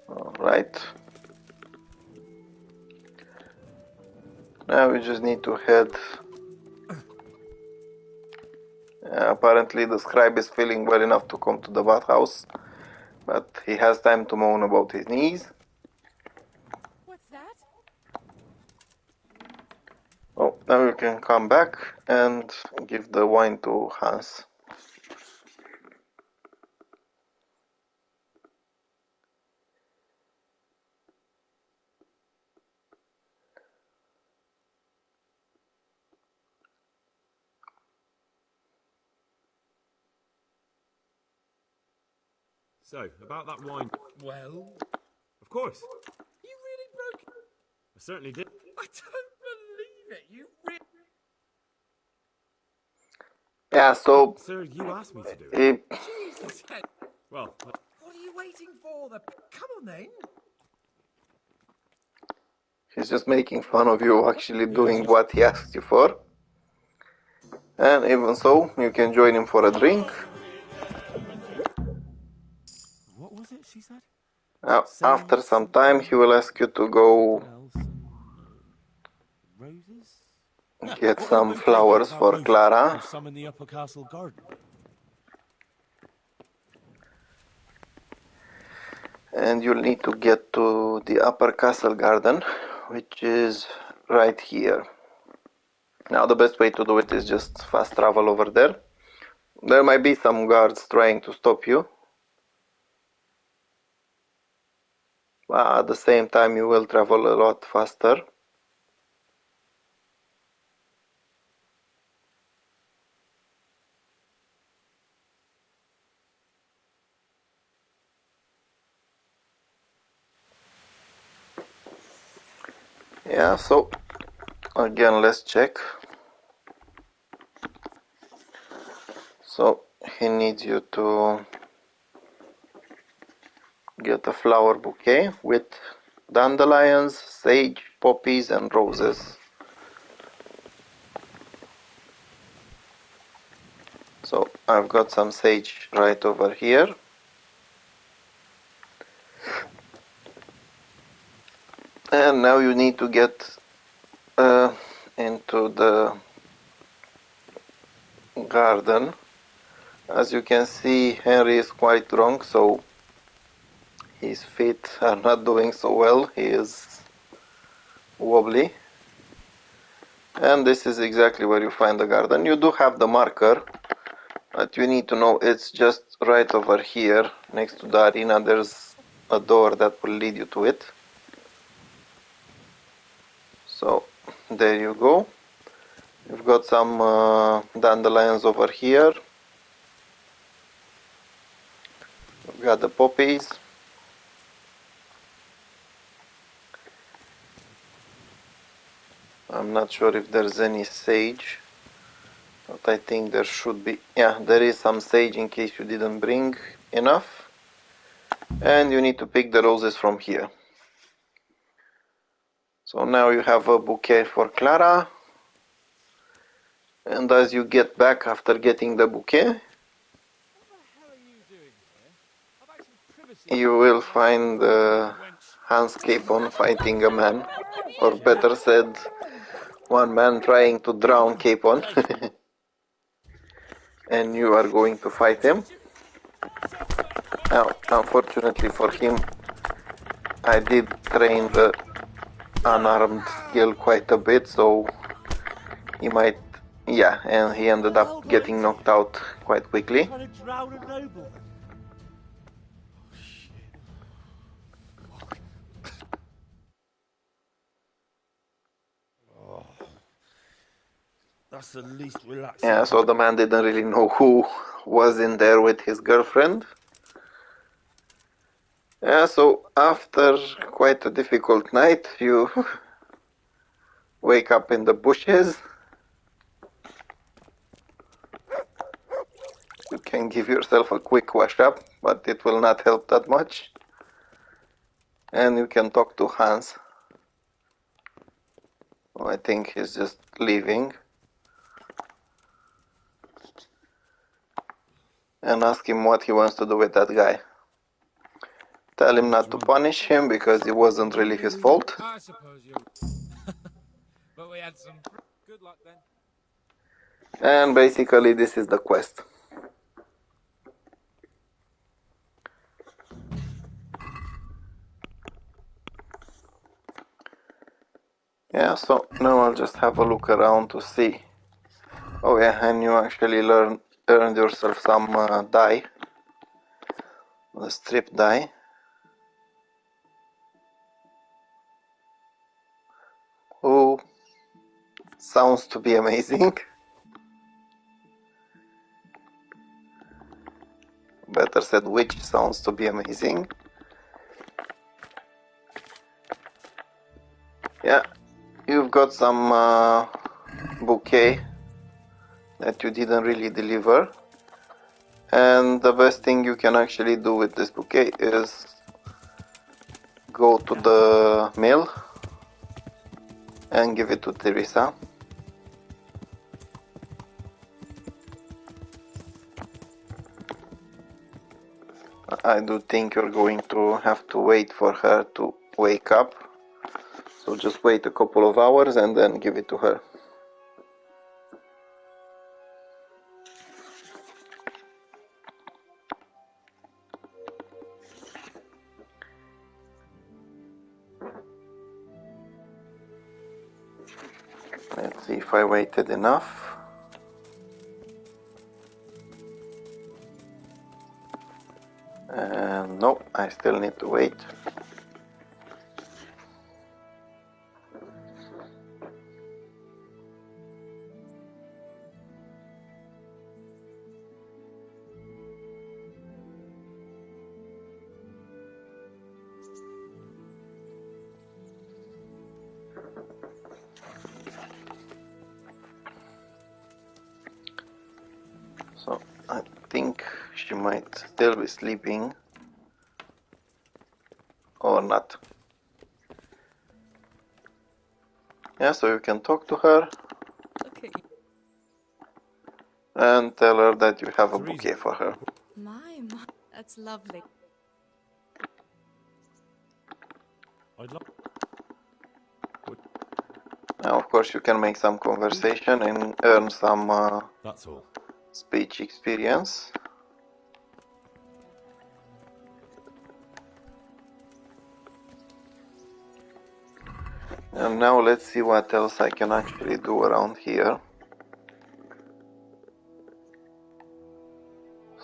Alright. Now we just need to head. Apparently the scribe is feeling well enough to come to the bathhouse, but he has time to moan about his knees. What's that? Oh, now you can come back and give the wine to Hans. So, about that wine. Well, Of course. you really broke it. I certainly did. I don't believe it. You really... Yeah, so Sir, you asked me to do it. Jesus, heck. Well, What are you waiting for? Come on, then. he's just making fun of you actually doing what he asked you for. And even so, you can join him for a drink. what was it she said? After some time, he will ask you to go Roses? get What some about flowers about for roses? Klara. There's some in the upper castle garden. And you'll need to get to the upper castle garden, which is right here. Now the best way to do it is just fast travel over there. There might be some guards trying to stop you, but at the same time you will travel a lot faster. Yeah, so again let's check. So he needs you to get a flower bouquet with dandelions, sage, poppies and roses. So I've got some sage right over here. And now you need to get into the garden. As you can see, Henry is quite drunk, so his feet are not doing so well. He is wobbly. And this is exactly where you find the garden. You do have the marker, but you need to know it's just right over here next to the arena. There's a door that will lead you to it. So there you go. You've got some dandelions over here. We've got the poppies. I'm not sure if there's any sage, but I think there should be. Yeah, there is some sage in case you didn't bring enough. And you need to pick the roses from here. So now you have a bouquet for Klara. And as you get back after getting the bouquet, you will find Hans Capon fighting a man, or better said, One man trying to drown Capon. And you are going to fight him. Now, unfortunately for him, I did train the unarmed skill quite a bit, so he might... Yeah, and he ended up getting knocked out quite quickly. That's the least relaxing. Yeah, so the man didn't really know who was in there with his girlfriend. Yeah, so after quite a difficult night, you wake up in the bushes. You can give yourself a quick wash up, but it will not help that much. And you can talk to Hans. Oh, I think he's just leaving. And ask him what he wants to do with that guy. Tell him not to punish him because it wasn't really his fault. I suppose you're... But we had some... Good luck then. And basically this is the quest. Yeah, so now I'll just have a look around to see. Oh yeah, and you actually earned yourself some dye. The strip dye. Oh, sounds to be amazing. Better said, which sounds to be amazing. Yeah, you've got some bouquet that you didn't really deliver. And the best thing you can actually do with this bouquet is go to the mill and give it to Theresa. I do think you're going to have to wait for her to wake up. So just wait a couple of hours and then give it to her. Let's see if I waited enough. And no, I still need to wait. So I think she might still be sleeping or not. Yeah, so you can talk to her and tell her that you have a bouquet for her. My, that's lovely. Now, of course, you can make some conversation and earn some That's all. speech experience. And now let's see what else I can actually do around here.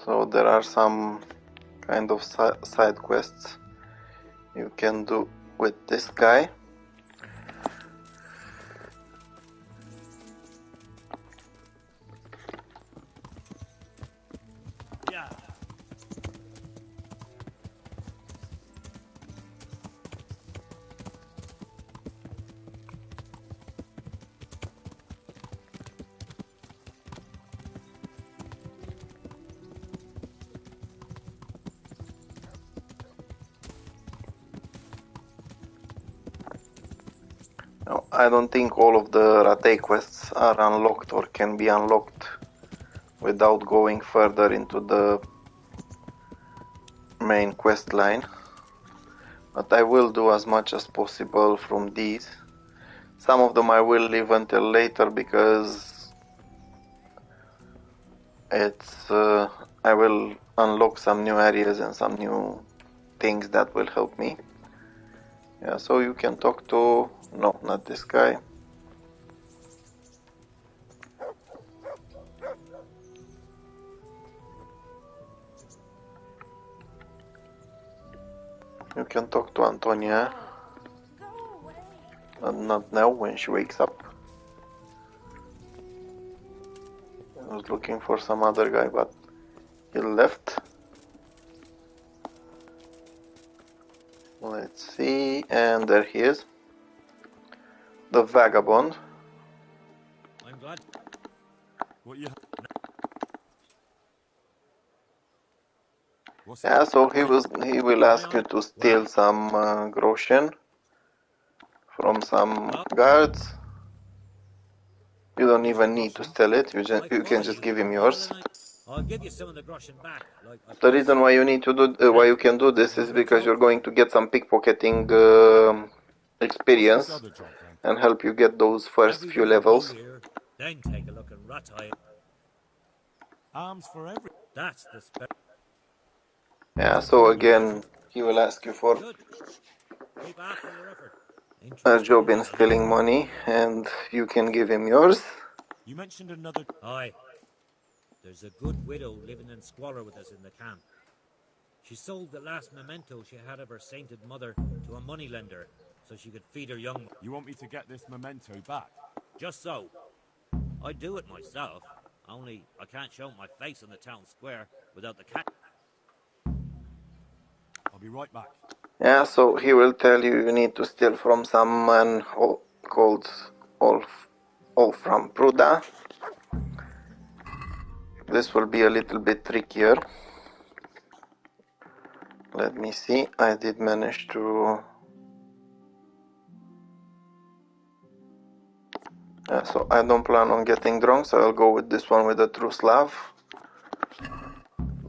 So there are some kind of side quests you can do with this guy. Now, I don't think all of the Rattay quests are unlocked or can be unlocked without going further into the main quest line. But I will do as much as possible from these Some of them I will leave until later because it's I will unlock some new areas and some new things that will help me. Yeah, so you can talk to... no, not this guy. You can talk to Antonia. Not now, when she wakes up. I was looking for some other guy, but he left. Let's see, and there he is. The Vagabond. I'm glad. What you? What's Yeah, it? so he will ask you to steal some groschen from some guards. You don't even need to steal it. You can just give him yours. I'll give you some of the groschen back. Like I The reason why you need to do why you can do this is because you're going to get some pickpocketing experience and help you get those first few levels. Then take a look at Rathai. Arms for every. That's the spell. Yeah, so again, he will ask you for Keep after your effort. a job in stealing money, and you can give him yours. You mentioned another. Aye. There's a good widow living in squalor with us in the camp. She sold the last memento she had of her sainted mother to a moneylender so she could feed her young. You want me to get this memento back? Just so. I'd do it myself, only I can't show my face on the town square without the cat. I'll be right back. Yeah, so he will tell you need to steal from some man called Wolfram Pruda. This will be a little bit trickier. Let me see, I did manage to... so I don't plan on getting drunk, so I'll go with this one with a true Slav.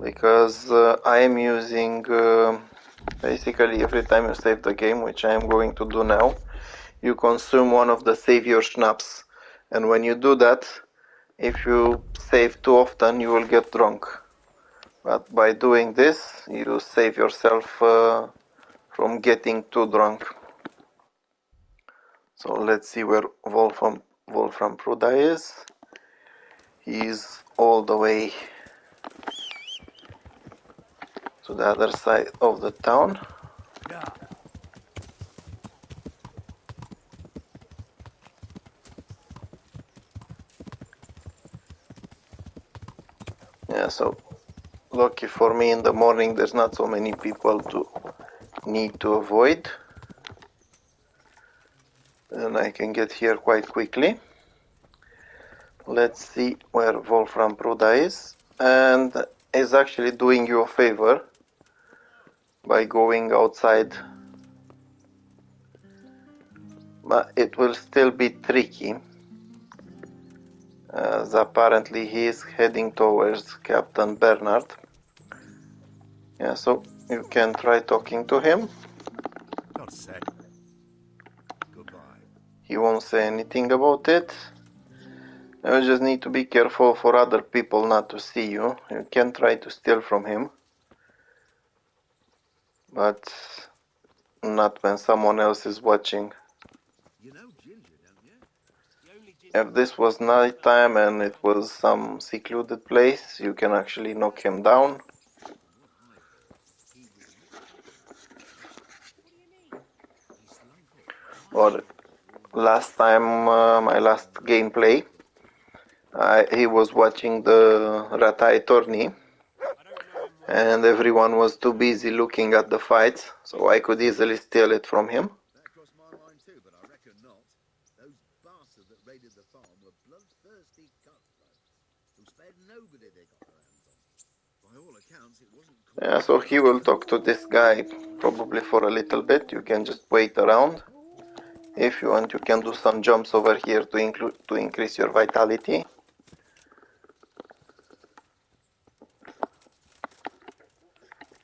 Because I am using... basically every time you save the game, which I am going to do now, you consume one of the savior schnapps. And when you do that, if you save too often, you will get drunk. But by doing this, you save yourself from getting too drunk. So let's see where Wolfram Pruda is. He's all the way to the other side of the town. Yeah, so lucky for me, in the morning there's not so many people to need to avoid. And I can get here quite quickly. Let's see where Wolfram Pruda is. And is actually doing you a favor by going outside. But it will still be tricky, as apparently he is heading towards Captain Bernard. Yeah, so you can try talking to him. God's sake. Goodbye. He won't say anything about it. You just need to be careful for other people not to see you. You can try to steal from him, but not when someone else is watching. You know Ginger, don't you? If this was nighttime and it was some secluded place, you can actually knock him down. Or last time, my last gameplay, he was watching the Rattay tourney, and everyone was too busy looking at the fights, so I could easily steal it from him. That crossed my mind too, but I reckon not. Those bastards that raided the farm were bloodthirsty cutthroats who spared nobody they got their hands on. By all accounts, it wasn't... Yeah, so he will talk to this guy probably for a little bit. You can just wait around. If you want, you can do some jumps over here to increase your vitality.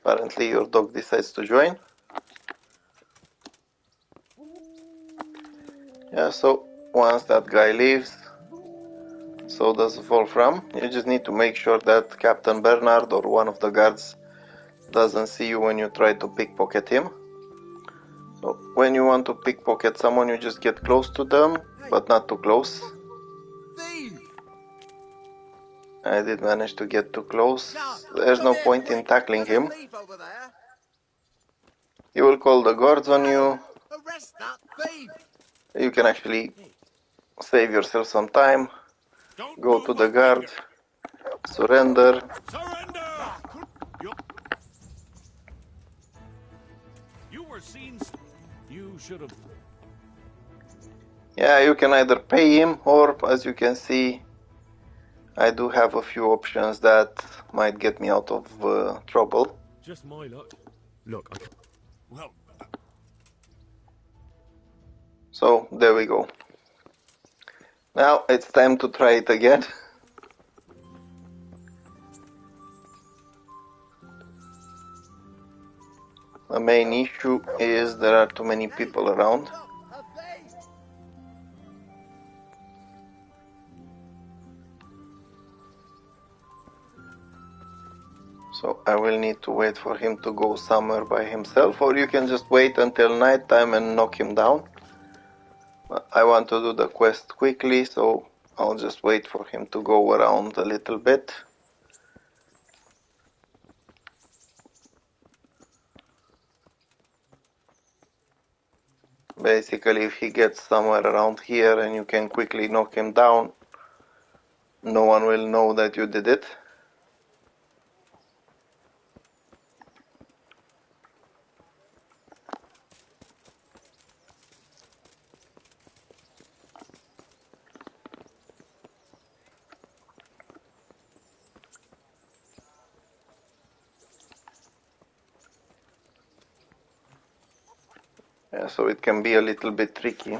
Apparently your dog decides to join. Yeah, so once that guy leaves, so does Wolfram. You just need to make sure that Captain Bernard or one of the guards doesn't see you when you try to pickpocket him. So when you want to pickpocket someone, you just get close to them, but not too close. I did manage to get too close. There's no point in tackling him. He will call the guards on you. You can actually save yourself some time. Go to the guard. Surrender. Surrender! You were seen. You should have. Yeah, you can either pay him, or as you can see, I do have a few options that might get me out of trouble. Just my luck. Look, I. Well. So there we go. Now it's time to try it again. The main issue is there are too many people around. So I will need to wait for him to go somewhere by himself, or you can just wait until night time and knock him down. But I want to do the quest quickly, so I'll just wait for him to go around a little bit. Basically, if he gets somewhere around here and you can quickly knock him down, no one will know that you did it. Yeah, so it can be a little bit tricky.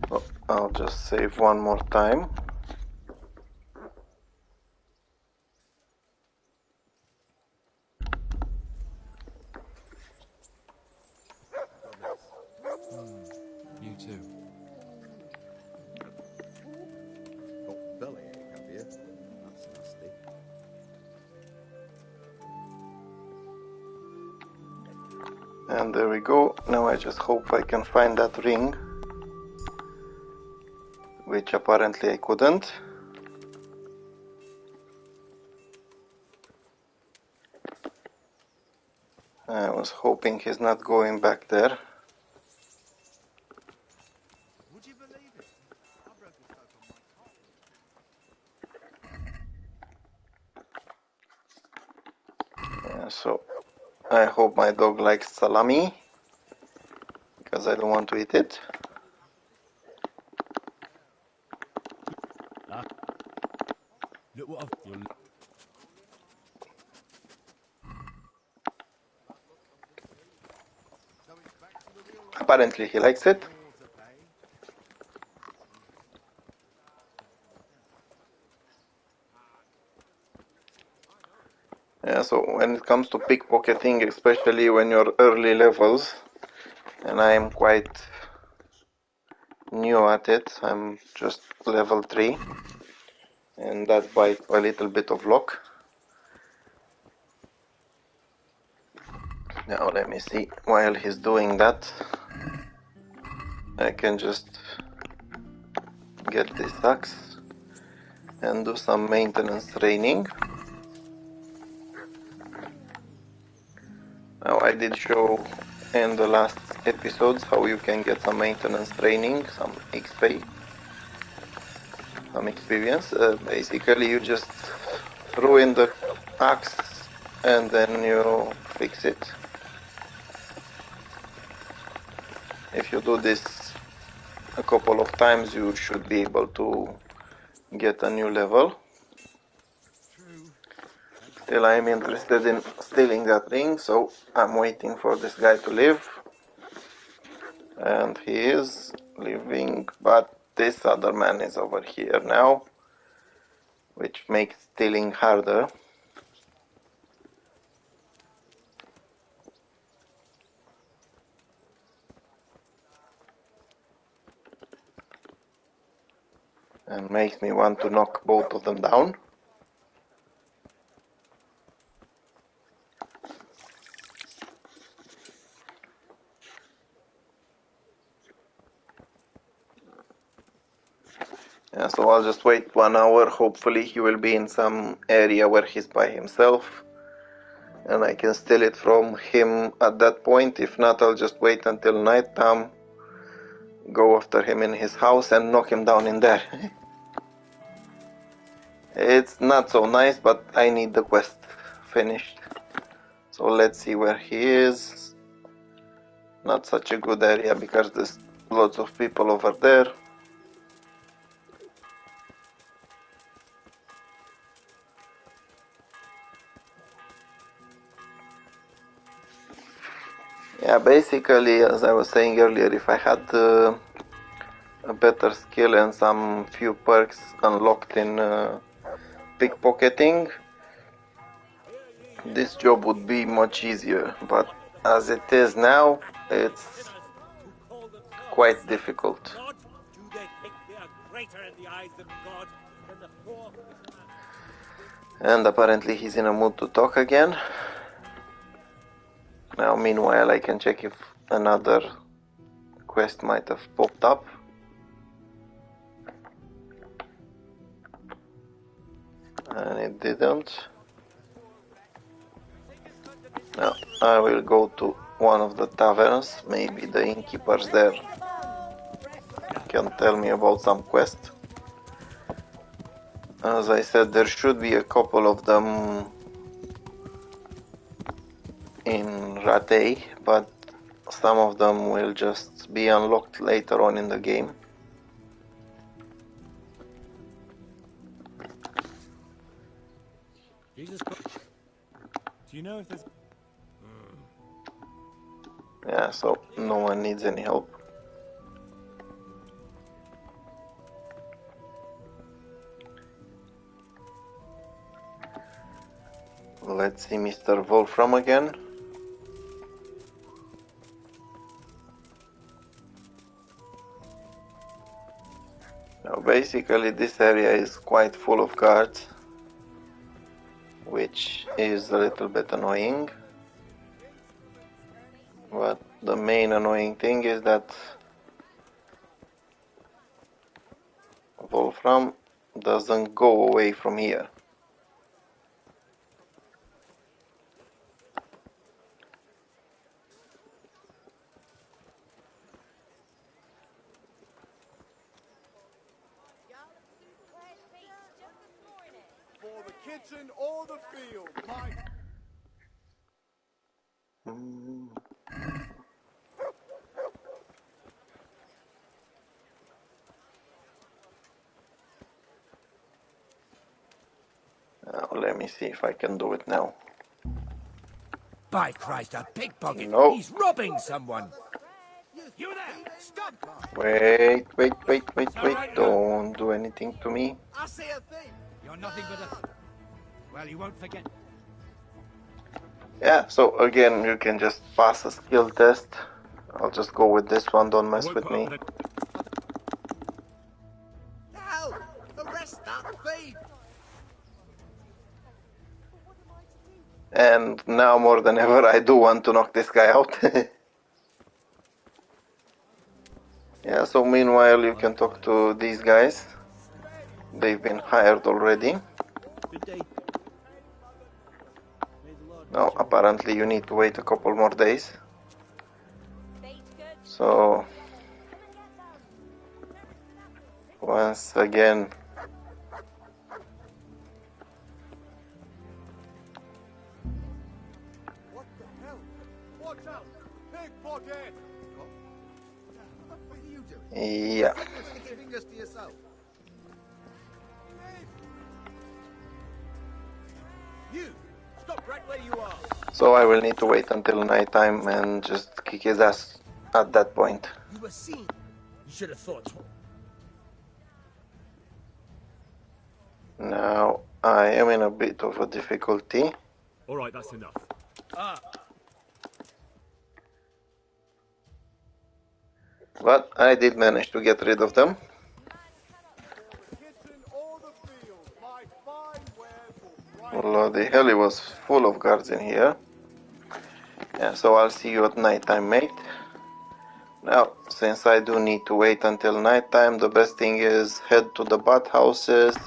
So I'll just save one more time. You too. Got bellyache, have you? That's nasty. And there we go. Now I just hope I can find that ring, which apparently I couldn't. I was hoping he's not going back there. Would you believe it? I broke a spoke on my car. Yeah, so I hope my dog likes salami, because I don't want to eat it. Look what I've. Apparently he likes it. Yeah, so when it comes to pickpocketing, especially when you're early levels, and I am quite new at it, I'm just level 3, and that's by a little bit of luck. Now let me see, while he's doing that, I can just get this axe and do some maintenance training. Now I did show in the last episodes how you can get some maintenance training, some XP, some experience. Basically you just ruin the axe and then you fix it. If you do this a couple of times, you should be able to get a new level. Still, I am interested in stealing that ring, so I'm waiting for this guy to leave. And he is leaving, but this other man is over here now. which makes stealing harder. And makes me want to knock both of them down. Yeah, so I'll just wait 1 hour. Hopefully he will be in some area where he's by himself, and I can steal it from him at that point. If not, I'll just wait until night time, go after him in his house and knock him down in there. It's not so nice, but I need the quest finished. So let's see where he is. Not such a good area because there's lots of people over there. Yeah, basically, as I was saying earlier, if I had a better skill and some few perks unlocked in pickpocketing, this job would be much easier, but as it is now, it's quite difficult. And apparently he's in a mood to talk again. Now meanwhile I can check if another quest might have popped up. And it didn't. Now I will go to one of the taverns. Maybe the innkeepers there can tell me about some quest. As I said, there should be a couple of them in Rattay, but some of them will just be unlocked later on in the game. Jesus Christ. Do you know if there's... Yeah, so no one needs any help. Let's see Mr. Wolfram again. Now basically this area is quite full of guards, which is a little bit annoying. But the main annoying thing is that Wolfram doesn't go away from here. For the kitchen or the field, my... Now let me see if I can do it now. By Christ, a pickpocket! No. He's robbing someone! You there! Stop! Wait. Don't do anything to me. I see a thief! You're nothing but a... Well, you won't forget. Yeah, so again, you can just pass a skill test. I'll just go with this one, don't mess with me. Hell! Arrest that thief! And now more than ever, I do want to knock this guy out. Yeah, so meanwhile you can talk to these guys. They've been hired already. Now apparently you need to wait a couple more days. So once again, What the hell? Watch out! Pickpocket! What are you doing? yeah. Sticking fingers to yourself. You! Stop right where you are! So I will need to wait until night time and just kick his ass at that point. You were seen. You should have thought. Now I am in a bit of a difficulty. Alright, that's enough. But I did manage to get rid of them. Bloody hell, it was full of guards in here. Yeah, so I'll see you at nighttime, mate. Now, since I do need to wait until nighttime, the best thing is head to the bathhouses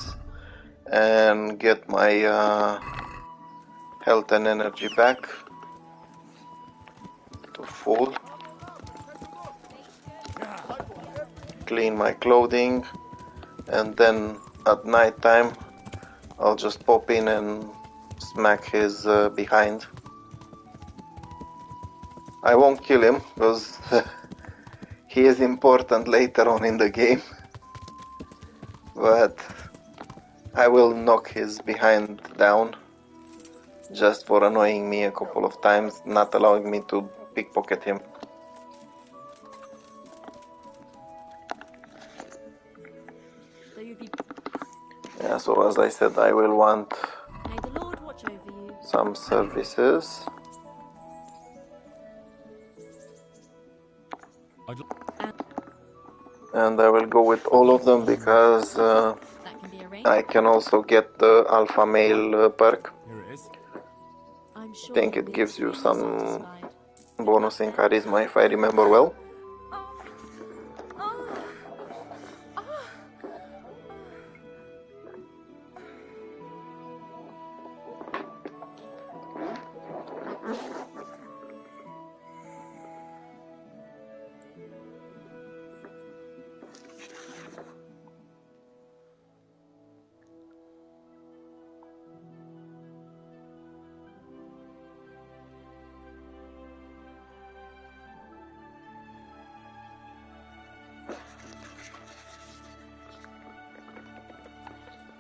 and get my health and energy back to full. Clean my clothing, and then at nighttime I'll just pop in and smack his behind. I won't kill him because he is important later on in the game, but I will knock his behind down just for annoying me a couple of times, not allowing me to pickpocket him. Yeah, so as I said, I will want some services. And I will go with all of them because I can also get the alpha male perk. I think it gives you some bonus in charisma if I remember well.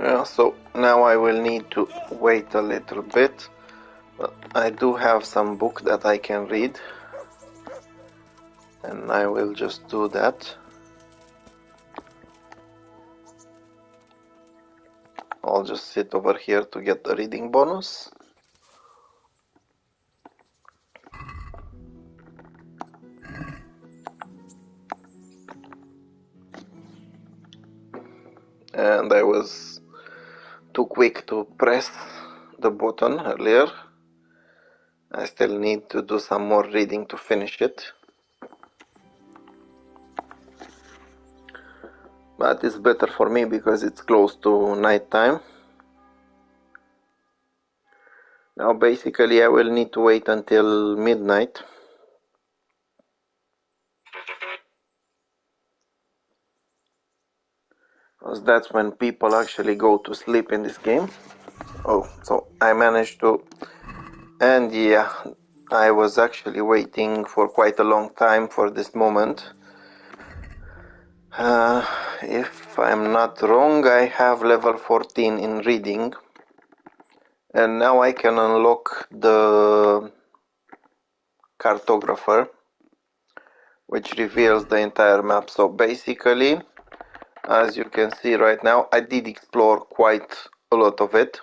Yeah, so now I will need to wait a little bit, but I do have some book that I can read, and I will just do that. I'll just sit over here to get the reading bonus. And I was too quick to press the button earlier. I still need to do some more reading to finish it. But it's better for me because it's close to night time. Now basically I will need to wait until midnight. Because that's when people actually go to sleep in this game. Oh, so I managed to... And yeah, I was actually waiting for quite a long time for this moment. If I'm not wrong, I have level 14 in reading. And now I can unlock the Cartographer, which reveals the entire map. So basically, as you can see right now, I did explore quite a lot of it.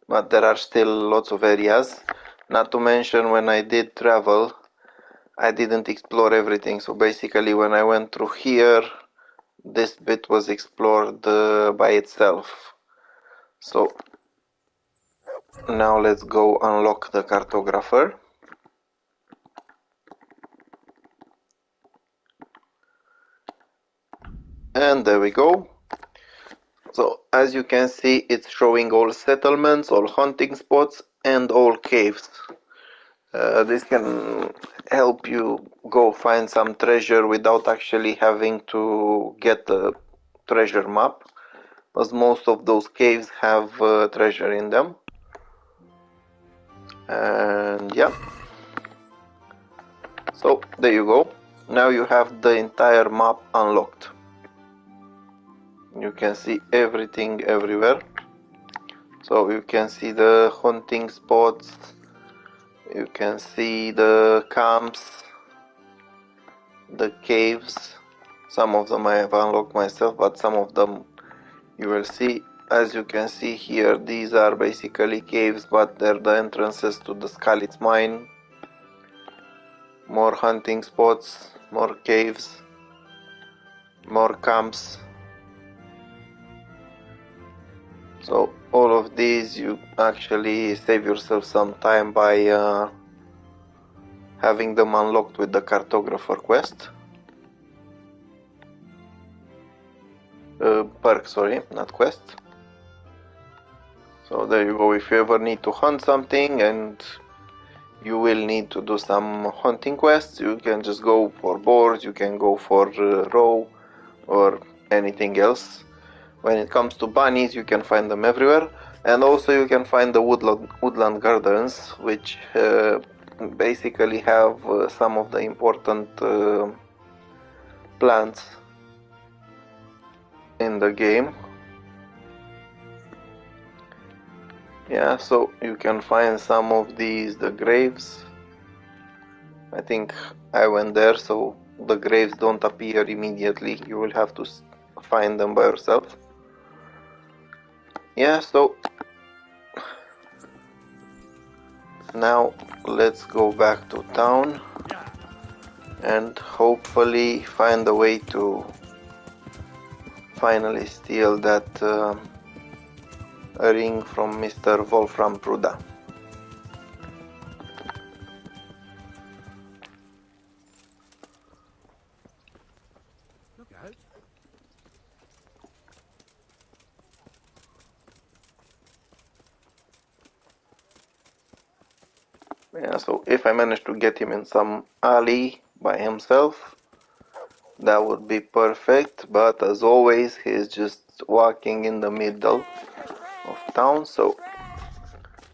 But there are still lots of areas. Not to mention, when I did travel, I didn't explore everything. So basically, when I went through here, this bit was explored by itself. So now let's go unlock the Cartographer. And there we go. So as you can see, it's showing all settlements, all hunting spots, and all caves. This can help you go find some treasure without actually having to get a treasure map, as most of those caves have treasure in them. And yeah, so there you go. Now you have the entire map unlocked. You can see everything everywhere. So you can see the hunting spots, you can see the camps, the caves, Some of them I have unlocked myself, but some of them you will see. As you can see here, these are basically caves, but they're the entrances to the Skalitz mine. More hunting spots, more caves, more camps. So all of these you actually save yourself some time by having them unlocked with the Cartographer quest. Perk, sorry, not quest. So there you go. If you ever need to hunt something and you will need to do some hunting quests, you can just go for boars, you can go for raw or anything else. When it comes to bunnies, you can find them everywhere, and also you can find the woodland gardens, which basically have some of the important plants in the game. Yeah, so you can find some of these, the graves. I think I went there, so the graves don't appear immediately. You will have to find them by yourself. Yeah, so now let's go back to town and hopefully find a way to finally steal that ring from Mr. Wolfram Pruda. Look out. Yeah, so if I manage to get him in some alley by himself, that would be perfect, but as always he's just walking in the middle of town, so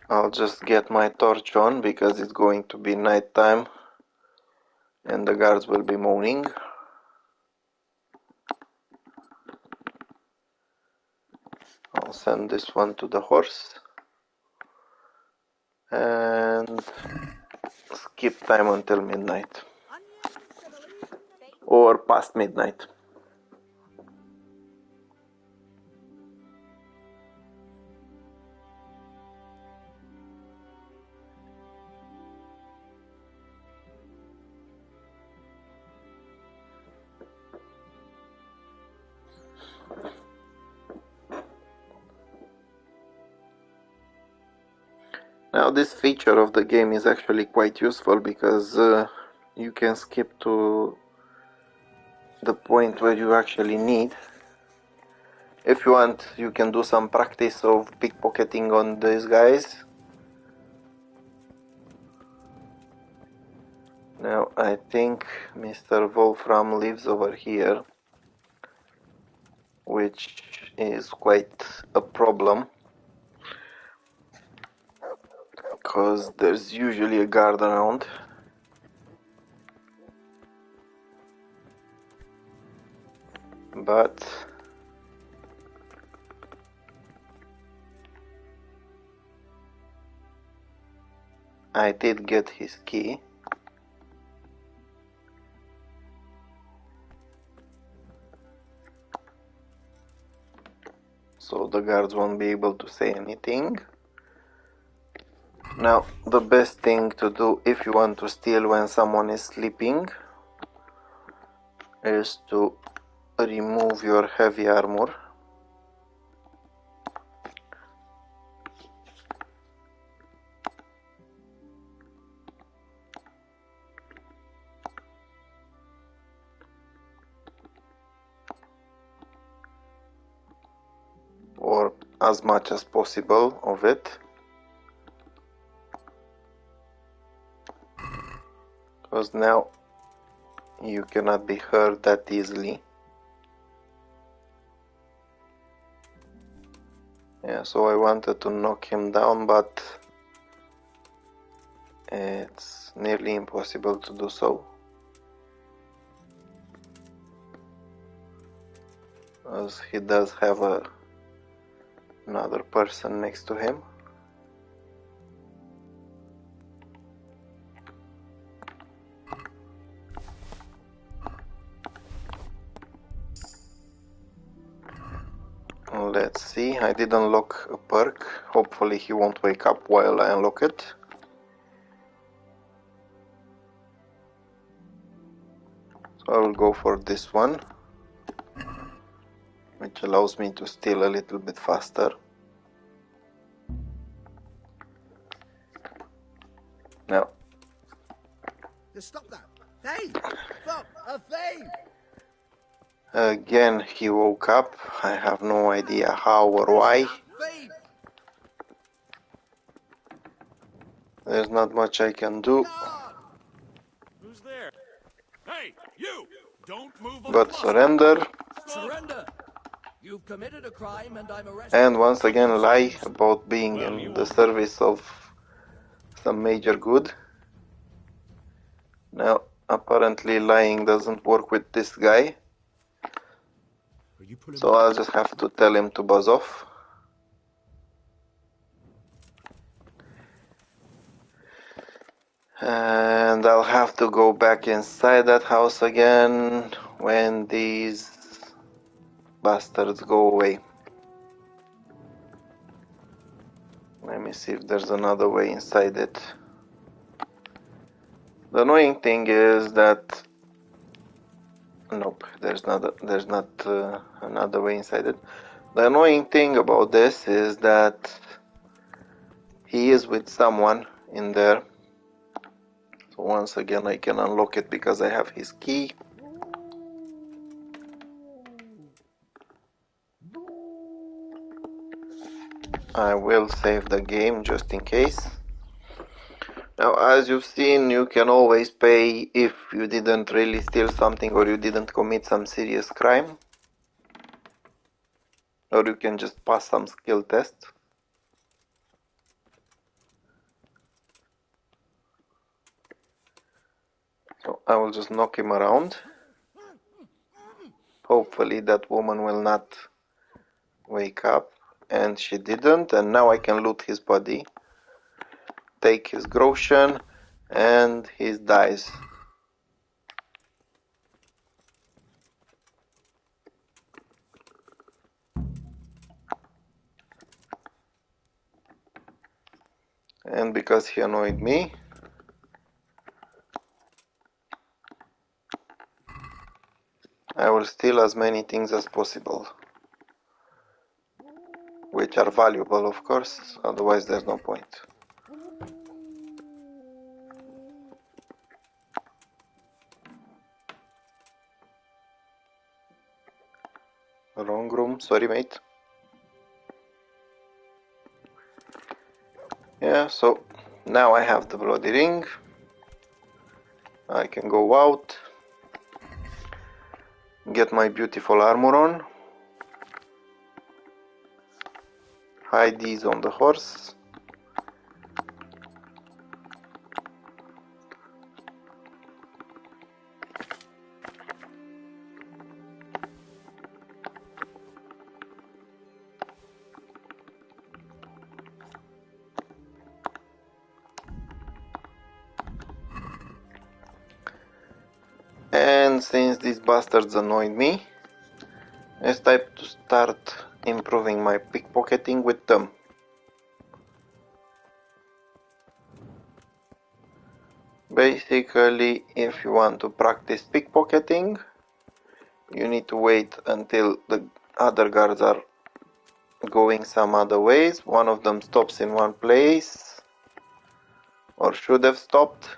I'll just get my torch on because it's going to be night time and the guards will be moaning. I'll send this one to the horse and skip time until midnight or past midnight. Now this feature of the game is actually quite useful because you can skip to the point where you actually need. If you want, you can do some practice of pickpocketing on these guys. Now I think Mr. Wolfram lives over here, which is quite a problem because there's usually a guard around. But I did get his key. So the guards won't be able to say anything. Now the best thing to do if you want to steal when someone is sleeping is to remove your heavy armor. Or as much as possible of it. Because now you cannot be hurt that easily. Yeah, so I wanted to knock him down, but it's nearly impossible to do so. As he does have another person next to him. Let's see, I did unlock a perk. Hopefully he won't wake up while I unlock it. So I will go for this one, which allows me to steal a little bit faster. Now. Just stop that! Hey! Fuck! A thief! Again he woke up. I have no idea how or why. There's not much I can do. Who's there? Hey, you! Don't move on. But surrender. Surrender! You've committed a crime and I'm arrested. And once again lie about being in the service of some major good. Now, apparently lying doesn't work with this guy. So I'll just have to tell him to buzz off. And I'll have to go back inside that house again when these bastards go away. Let me see if there's another way inside it. The annoying thing is that nope, there's not another way inside it. The annoying thing about this is that he is with someone in there. So once again I can unlock it because I have his key. I will save the game just in case. Now, as you've seen, you can always pay if you didn't really steal something or you didn't commit some serious crime. Or you can just pass some skill test. So I will just knock him around. Hopefully that woman will not wake up. And she didn't, and now I can loot his body. Take his groschen, and he dies. And because he annoyed me, I will steal as many things as possible. Which are valuable, of course, otherwise there's no point. Wrong room, sorry mate. Yeah, so now I have the bloody ring. I can go out, get my beautiful armor on, hide these on the horse. And since these bastards annoyed me, it's time to start improving my pickpocketing with them. Basically, if you want to practice pickpocketing, you need to wait until the other guards are going some other ways. One of them stops in one place, or should have stopped.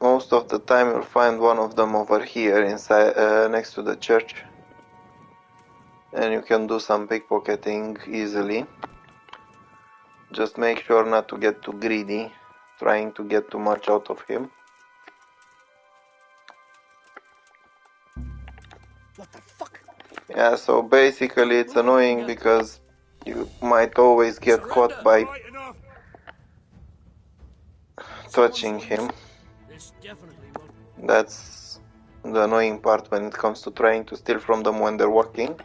Most of the time you'll find one of them over here inside next to the church, and you can do some pickpocketing easily. Just make sure not to get too greedy, trying to get too much out of him. What the fuck? Yeah, so basically it's annoying because you might always get caught by touching him. That's the annoying part when it comes to trying to steal from them when they're walking.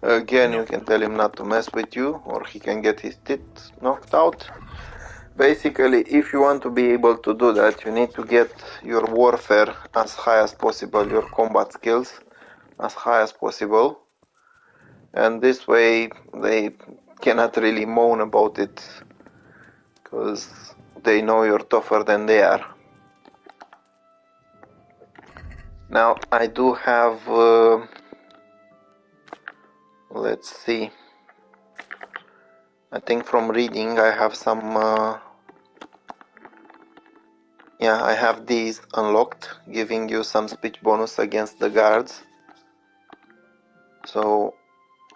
Again, you can tell him not to mess with you, or he can get his teeth knocked out. Basically, if you want to be able to do that, you need to get your warfare as high as possible, your combat skills. as high as possible, and this way they cannot really moan about it because they know you're tougher than they are. Now I do have let's see, I think from reading I have some yeah, I have these unlocked, giving you some speech bonus against the guards, so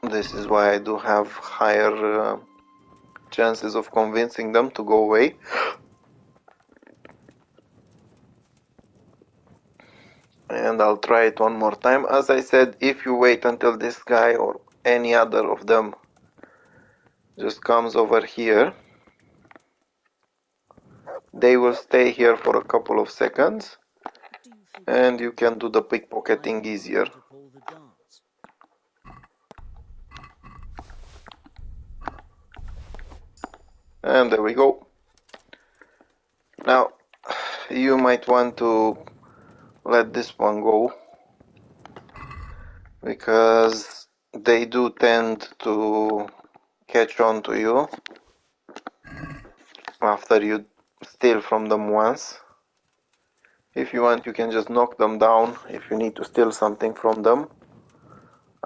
this is why I do have higher chances of convincing them to go away. And I'll try it one more time. As I said, if you wait until this guy or any other of them just comes over here, they will stay here for a couple of seconds and you can do the pickpocketing easier. And there we go. Now you might want to let this one go, because they do tend to catch on to you after you steal from them once. If you want, you can just knock them down if you need to steal something from them,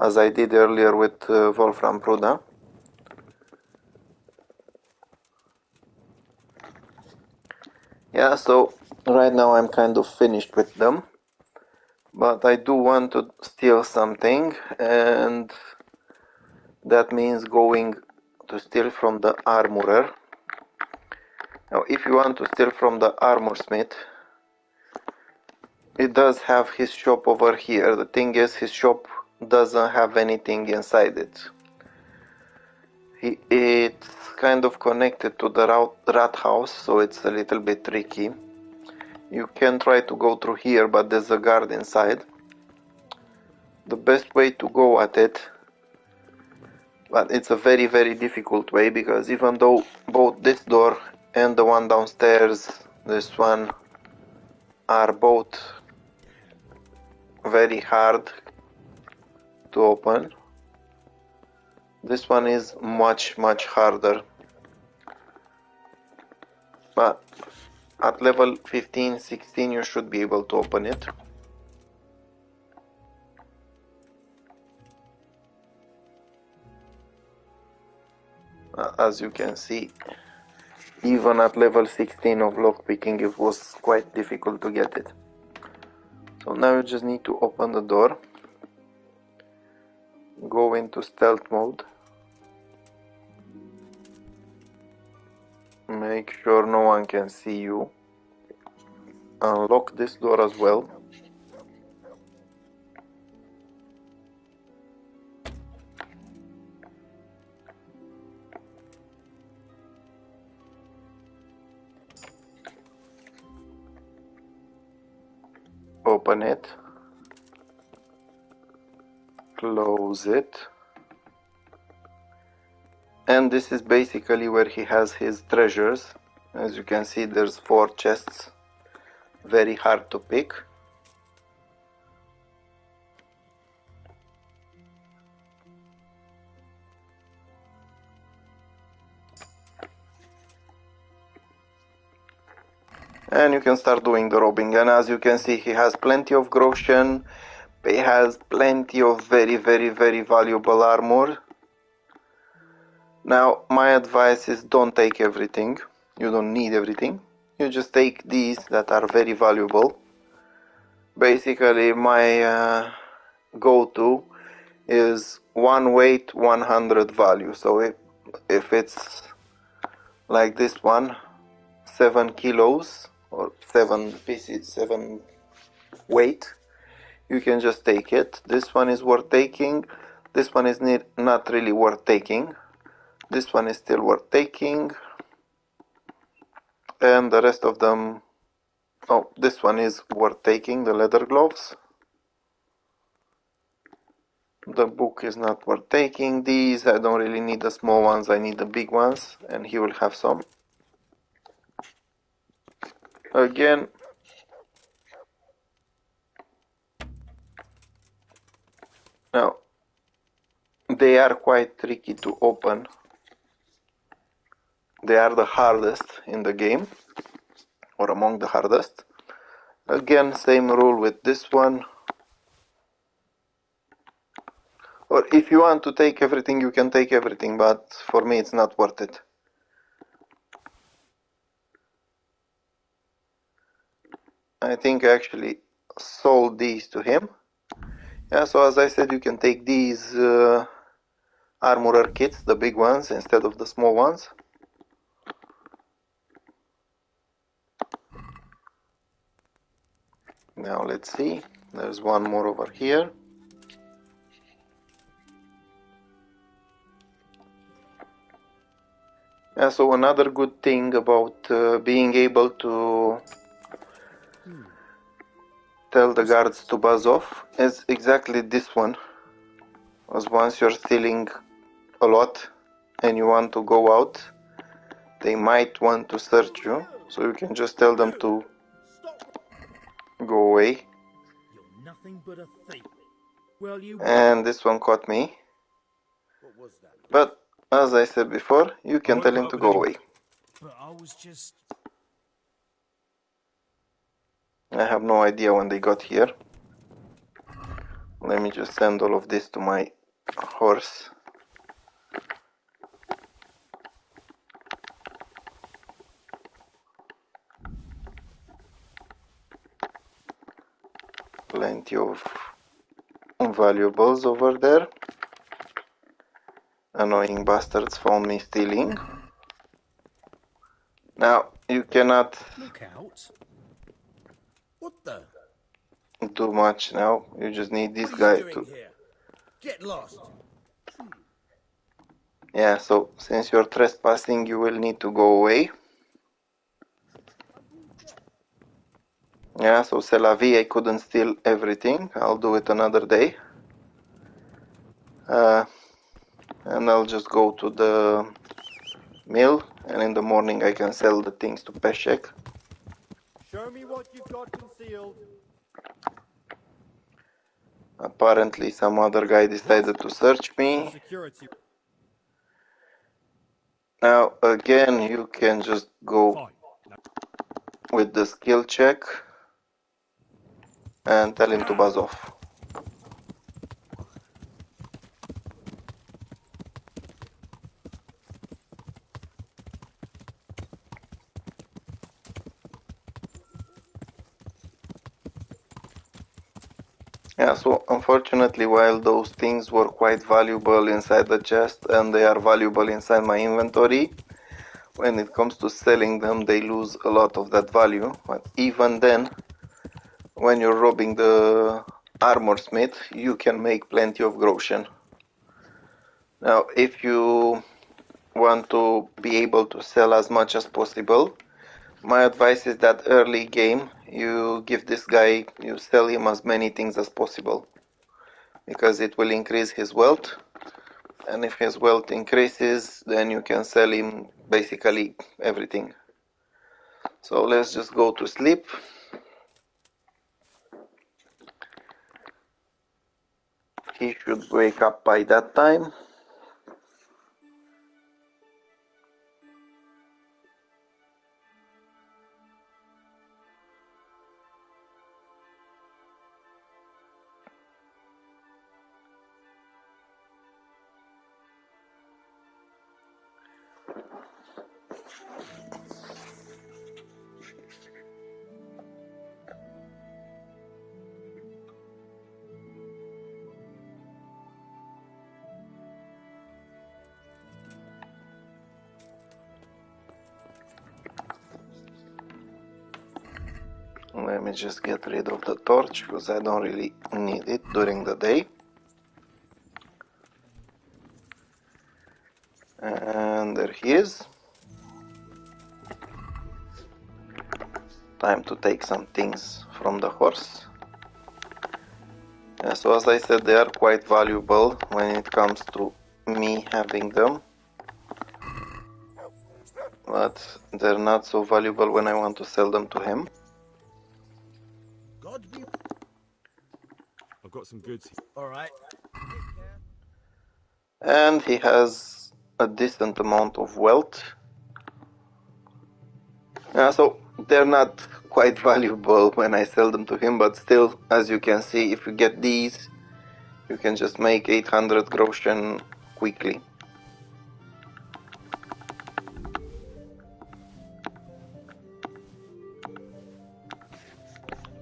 as I did earlier with Wolfram Pruda. Yeah, so right now I'm kind of finished with them, but I do want to steal something, and that means going to steal from the Armourer. Now if you want to steal from the Armoursmith, it does have his shop over here. The thing is, his shop doesn't have anything inside it. It's kind of connected to the Rathaus, so it's a little bit tricky. You can try to go through here, but there's a guard inside. The best way to go at it, but it's a very, very difficult way, because even though both this door and the one downstairs, this one, are both very hard to open, this one is much, much harder. But at level 15, 16 you should be able to open it. As you can see, even at level 16 of lockpicking it was quite difficult to get it. So now you just need to open the door, go into stealth mode, make sure no one can see you, unlock this door as well, open it, close it, and this is basically where he has his treasures. As you can see, there's 4 chests, very hard to pick. And you can start doing the robbing, and as you can see, he has plenty of groschen, he has plenty of very, very, very valuable armor. Now my advice is, don't take everything, you don't need everything, you just take these that are very valuable. Basically my go-to is 1 weight, 100 value, so if it's like this one, 7 kilos or 7 pieces, 7 weight, you can just take it. This one is worth taking, this one is not really worth taking, this one is still worth taking, and the rest of them, oh, this one is worth taking, the leather gloves. The book is not worth taking. These, I don't really need the small ones, I need the big ones, and he will have some. Again, they are quite tricky to open. They are the hardest in the game, or among the hardest. Again, same rule with this one. Or if you want to take everything, you can take everything, but for me it's not worth it. I think I actually sold these to him. Yeah, so as I said, you can take these Armourer kits, the big ones, instead of the small ones. Now let's see, there's one more over here. Yeah, so another good thing about being able to tell the guards to buzz off is exactly this one. Because once you're stealing a lot and you want to go out, they might want to search you, so you can just tell them to go away. You're nothing but a thief. Well, you. And this one caught me. What was that? But as I said before, you can tell him to go away. But I was just. I have no idea when they got here. Let me just send all of this to my horse. Plenty of valuables over there. Annoying bastards found me stealing. Now, you cannot Look out. What the? do much now. You just need this guy to... Get lost. Yeah, so since you're trespassing, you will need to go away. Yeah, so c'est la vie, I couldn't steal everything. I'll do it another day. And I'll just go to the mill, and in the morning I can sell the things to Peshek. Show me what you've got concealed. Apparently some other guy decided to search me. Now again, you can just go with the skill check and tell him to buzz off. Yeah, so unfortunately, while those things were quite valuable inside the chest and they are valuable inside my inventory, when it comes to selling them, they lose a lot of that value. But even then, when you're robbing the Armoursmith, you can make plenty of groschen. Now, if you want to be able to sell as much as possible, my advice is that early game, you give this guy, you sell him as many things as possible, because it will increase his wealth, and if his wealth increases, then you can sell him basically everything. So let's just go to sleep. He should wake up by that time. Let me just get rid of the torch, because I don't really need it during the day. And there he is. Time to take some things from the horse. Yeah, so as I said, they are quite valuable when it comes to me having them. But they're not so valuable when I want to sell them to him. I've got some goods. All right. And he has a decent amount of wealth. So they're not quite valuable when I sell them to him, but still, as you can see, if you get these, you can just make 800 groschen quickly.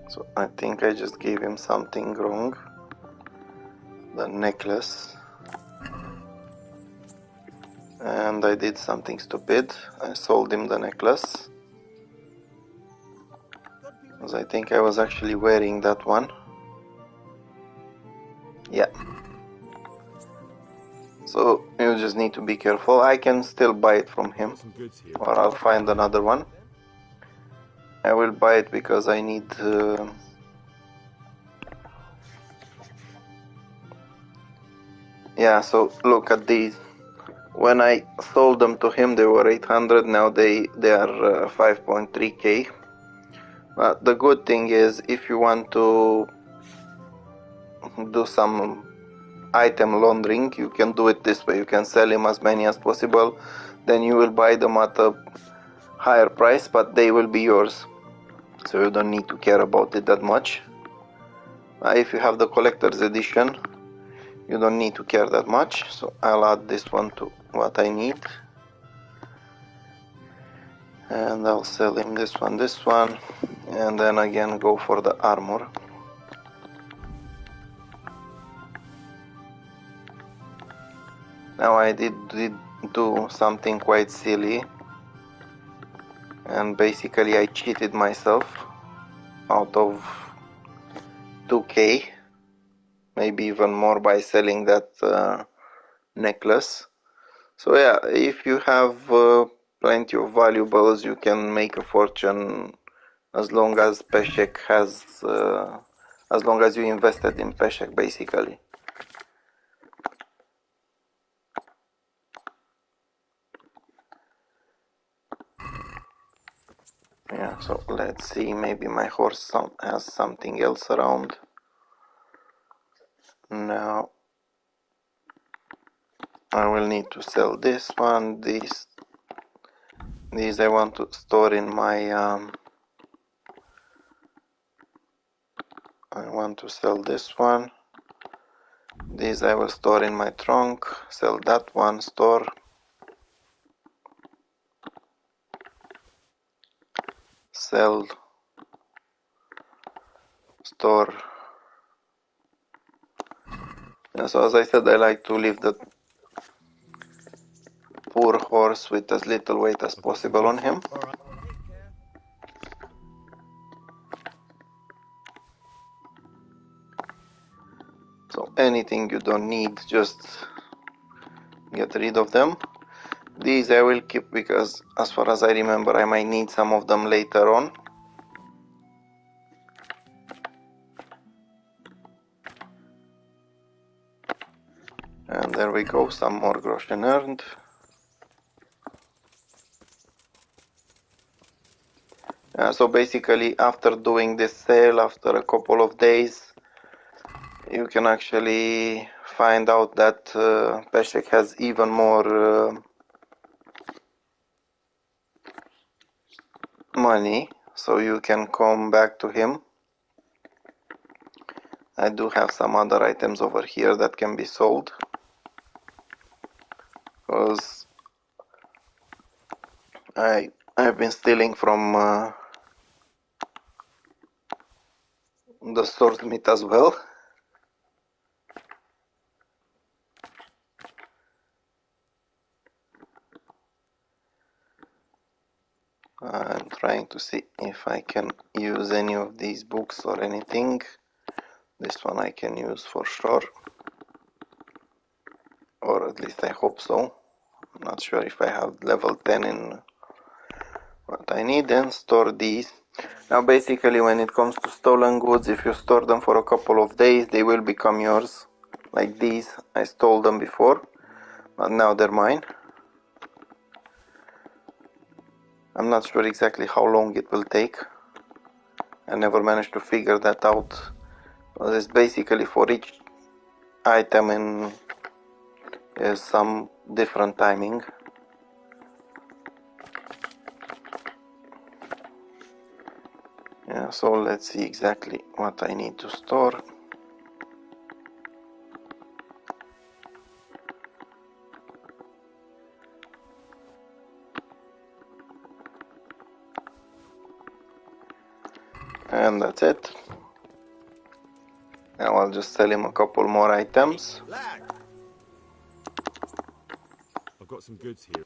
So I think I just gave him something wrong. The necklace. And I did something stupid. I sold him the necklace. Because I think I was actually wearing that one. Yeah. So you just need to be careful. I can still buy it from him. Or I'll find another one. I will buy it because I need... Yeah, so look at these. When I sold them to him, they were 800. Now they are 5.3k. But the good thing is, if you want to do some item laundering, you can do it this way. You can sell him as many as possible. Then you will buy them at a higher price, but they will be yours. So you don't need to care about it that much. If you have the collector's edition, you don't need to care that much. So I'll add this one to what I need. And I'll sell him this one, and then again go for the armor. Now I did do something quite silly, and basically I cheated myself out of 2k, maybe even more, by selling that necklace. So yeah, if you have plenty of valuables, you can make a fortune as long as Peshek has, as long as you invested in Peshek, basically. Yeah, so let's see, maybe my horse has something else around. Now I will need to sell this one, these I want to store in my, I want to sell this one, these I will store in my trunk, sell that one, store, sell, store. Yeah, so as I said, I like to leave the poor horse with as little weight as possible on him. So anything you don't need, just get rid of them. These I will keep because, as far as I remember, I might need some of them later on. And there we go, some more groschen earned. So basically, after doing this sale, after a couple of days, you can actually find out that Peshek has even more money, so you can come back to him. I do have some other items over here that can be sold, because I've been stealing from the swordsmith as well. I'm trying to see if I can use any of these books or anything. This one I can use for sure, or at least I hope so. I'm not sure if I have level 10 in what I need. And store these. Now basically, when it comes to stolen goods, if you store them for a couple of days, they will become yours. Like these, I stole them before, but now they're mine. I'm not sure exactly how long it will take. I never managed to figure that out. Well, it's basically for each item in is some different timing. Yeah, so let's see exactly what I need to store. And that's it. Now I'll just sell him a couple more items. I've got some goods here.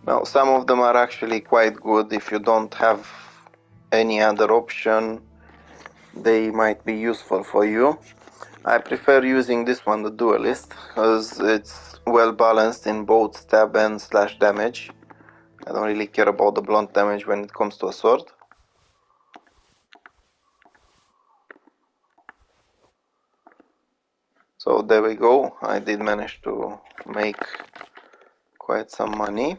Now some of them are actually quite good. If you don't have any other option, they might be useful for you. I prefer using this one, the Duelist, because it's well balanced in both stab and slash damage. I don't really care about the blunt damage when it comes to a sword. So there we go, I did manage to make quite some money.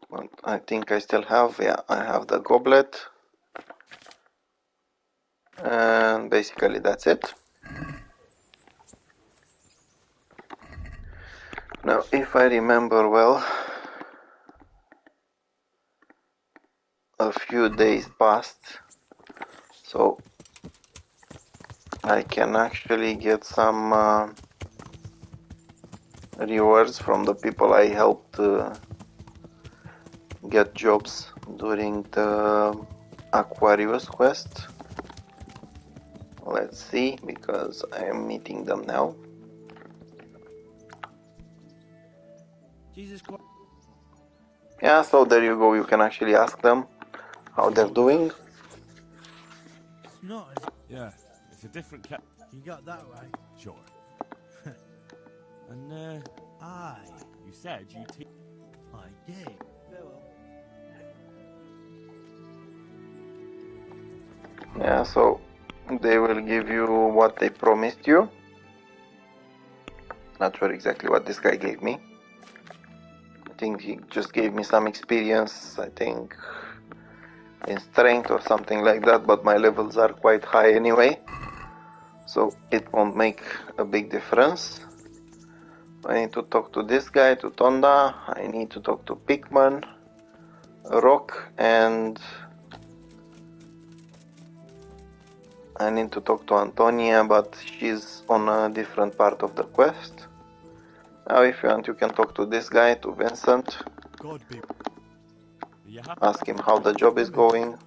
But I think I still have, yeah, I have the goblet. And basically that's it. Now if I remember well, a few days passed, so I can actually get some rewards from the people I helped get jobs during the Aquarius quest. Let's see, because I am meeting them now. Jesus Christ. Yeah, so there you go, you can actually ask them how they're doing. It's not as... Yeah, it's a different cat. You got that right. Sure. And, Aye. you said you I did. Farewell. Yeah, so they will give you what they promised you. Not sure exactly what this guy gave me. I think he just gave me some experience, I think in strength or something like that, but my levels are quite high anyway, so it won't make a big difference. I need to talk to this guy, to Tonda. I need to talk to Pickman, Rock, and I need to talk to Antonia, but she's on a different part of the quest. Now if you want, you can talk to this guy, to Vincent. God be. Ask him how the job is going.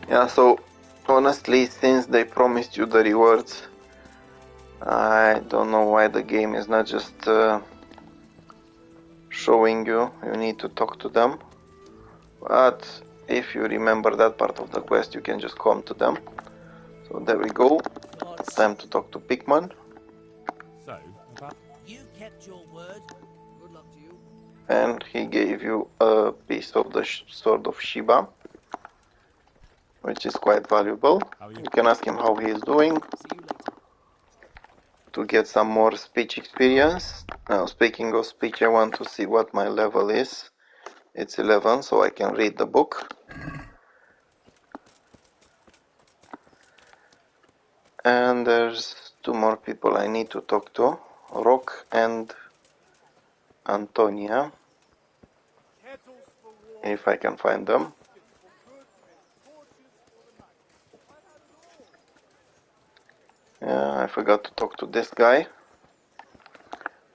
Yeah, so honestly, since they promised you the rewards, I don't know why the game is not just showing you. You need to talk to them. But if you remember that part of the quest, you can just come to them. So there we go. Time to talk to Pickman. So, You kept your word. Good luck to you. And he gave you a piece of the sword of Sheba, which is quite valuable. You can ask him how he is doing to get some more speech experience. Now, speaking of speech, I want to see what my level is. It's 11, so I can read the book. And there's two more people I need to talk to, Rock and Antonia, if I can find them. Yeah, I forgot to talk to this guy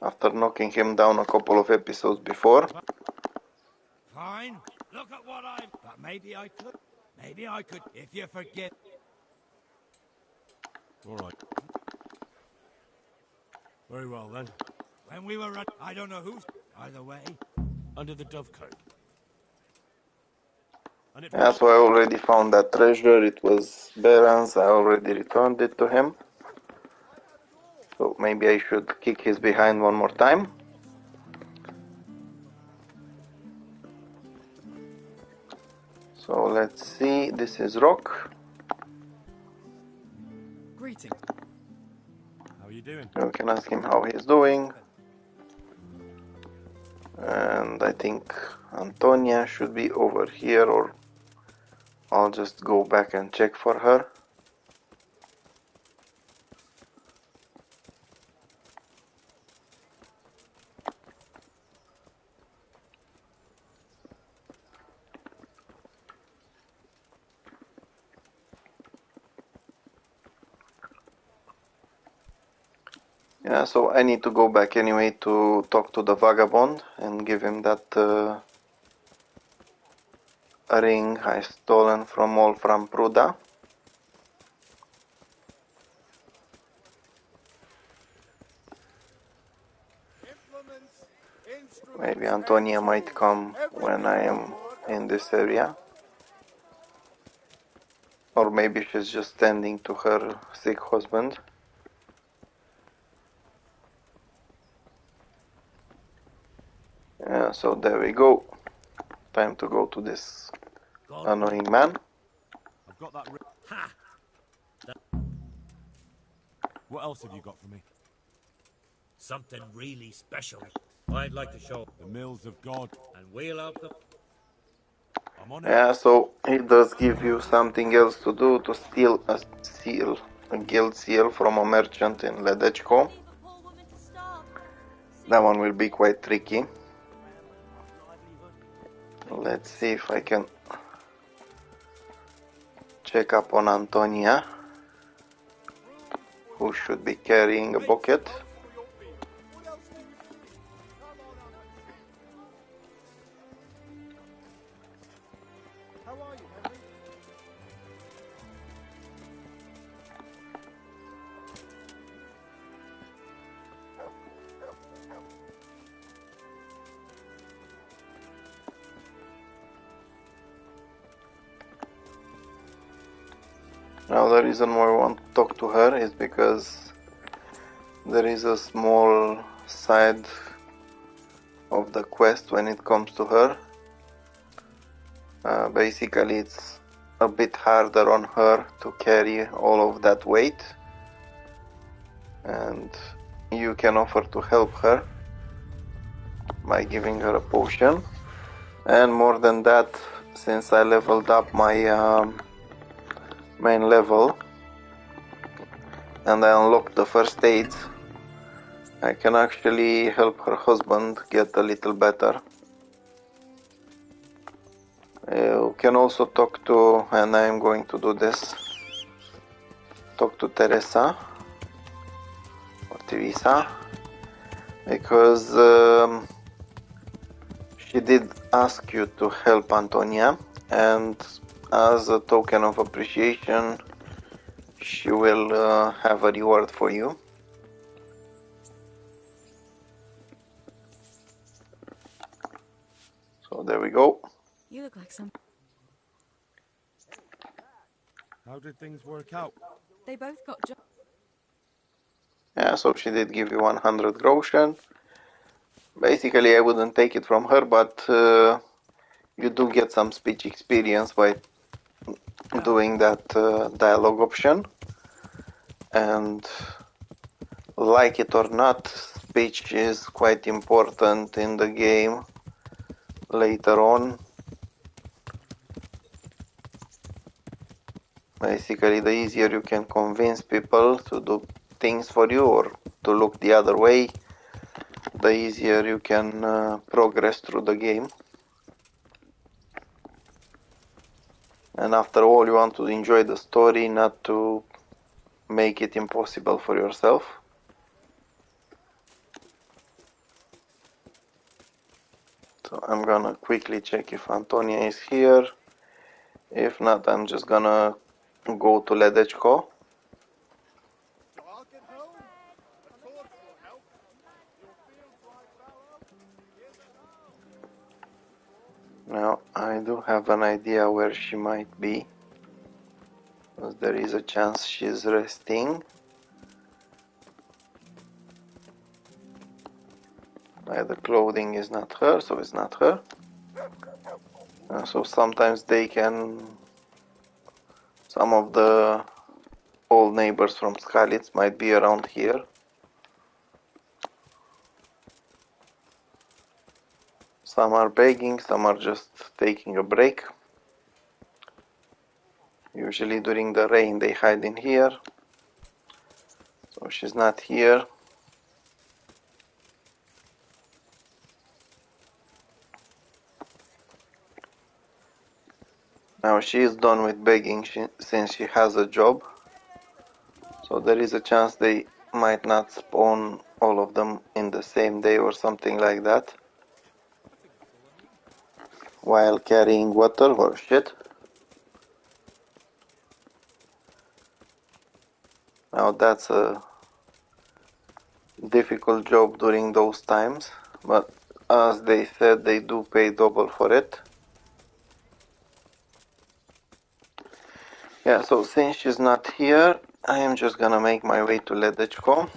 after knocking him down a couple of episodes before. Fine. Look at what I've... But maybe I could. Maybe I could, if you forget. all right. Very well then. When we were I don't know who's... Either way. Under the dovecote. And it Yeah, so I already found that treasure. It was Baron's. I already returned it to him. So maybe I should kick his behind one more time. So let's see. This is Rock. greeting. How are you doing? You can ask him how he's doing. And I think Antonia should be over here, or I'll just go back and check for her. Yeah, so I need to go back anyway to talk to the Vagabond and give him that ring I stolen from Wolfram Pruda. Maybe Antonia might come when I am in this area. Or maybe she's just tending to her sick husband. Yeah, so there we go. Time to go to this annoying man. I've got that. Ha! What else have you got for me? Something really special. I'd like to show the mills of God, and we'll help them. I'm on it. Yeah, so it does give you something else to do, to steal a seal, a guild seal from a merchant in Ledechko. That one will be quite tricky. Let's see if I can check up on Antonia, who should be carrying a bucket. Now the reason why I want to talk to her is because there is a small side of the quest when it comes to her. Basically it's a bit harder on her to carry all of that weight, and you can offer to help her by giving her a potion. And more than that, since I leveled up my main level and I unlocked the first aids, I can actually help her husband get a little better. You can also talk to, and I am going to do this, talk to Theresa or Theresa, because she did ask you to help Antonia, and as a token of appreciation she will have a reward for you. So there we go. You look like some... How did things work out? They both got jobs. Yeah, so she did give you 100 groschen. Basically I wouldn't take it from her, but you do get some speech experience by doing that dialogue option. And like it or not, speech is quite important in the game later on. Basically, the easier you can convince people to do things for you or to look the other way, the easier you can progress through the game. And after all, you want to enjoy the story, not to make it impossible for yourself. So I'm gonna quickly check if Antonia is here. If not, I'm just gonna go to Ledechko. Now, I do have an idea where she might be, because there is a chance she's resting. The clothing is not her, so it's not her. So sometimes they can, some of the old neighbors from Skalitz might be around here. Some are begging, some are just taking a break. Usually during the rain they hide in here. So she's not here. Now she is done with begging since she has a job. So there is a chance they might not spawn all of them in the same day or something like that. While carrying water or shit. Now that's a difficult job during those times, but as they said, they do pay double for it. Yeah, so since she's not here, I am just gonna make my way to Ledechko.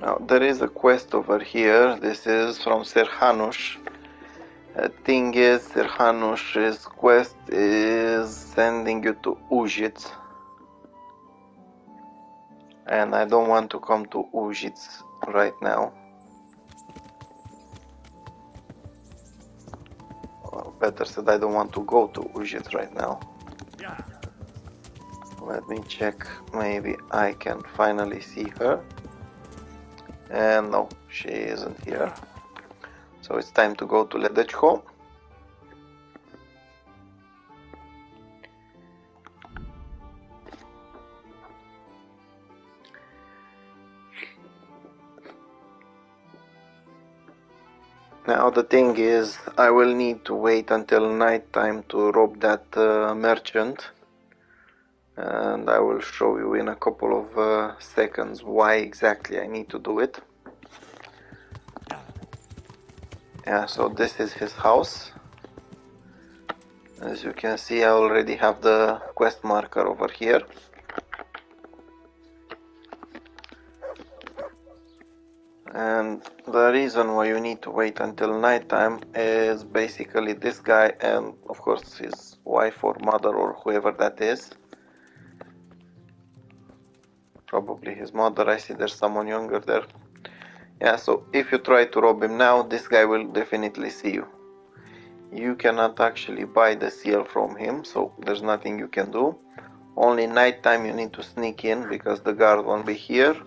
Now there is a quest over here. This is from Sir Hanush. Thing is, Sir Hanush's quest is sending you to Ujitz. And I don't want to come to Ujitz right now. Or better said, I don't want to go to Ujitz right now. Let me check, maybe I can finally see her. And no, she isn't here. So it's time to go to Ledechko. Now the thing is, I will need to wait until night time to rob that merchant. And I will show you in a couple of seconds why exactly I need to do it. Yeah, so this is his house. As you can see, I already have the quest marker over here. And the reason why you need to wait until nighttime is basically this guy and of course his wife or mother or whoever that is. Probably his mother. I see there's someone younger there. Yeah, so if you try to rob him now, this guy will definitely see you. You cannot actually buy the seal from him, so there's nothing you can do. Only nighttime you need to sneak in because the guard won't be here.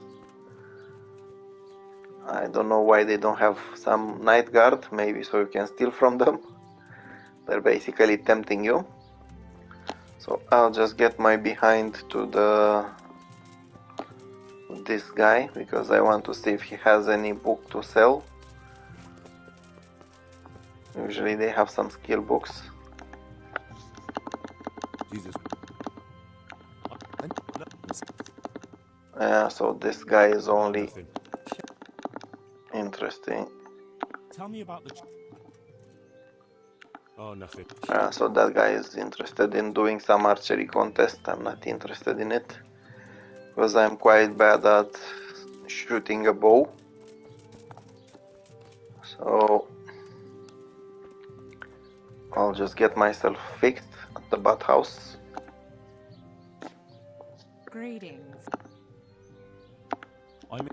I don't know why they don't have some night guard, maybe so you can steal from them. They're basically tempting you. So I'll just get my behind to this guy because I want to see if he has any book to sell. Usually they have some skill books. Jesus. So this guy is only interesting. Tell me about the... Oh, nothing. So that guy is interested in doing some archery contest. I'm not interested in it because I'm quite bad at shooting a bow. So I'll just get myself fixed at the bathhouse. Greetings. I'm...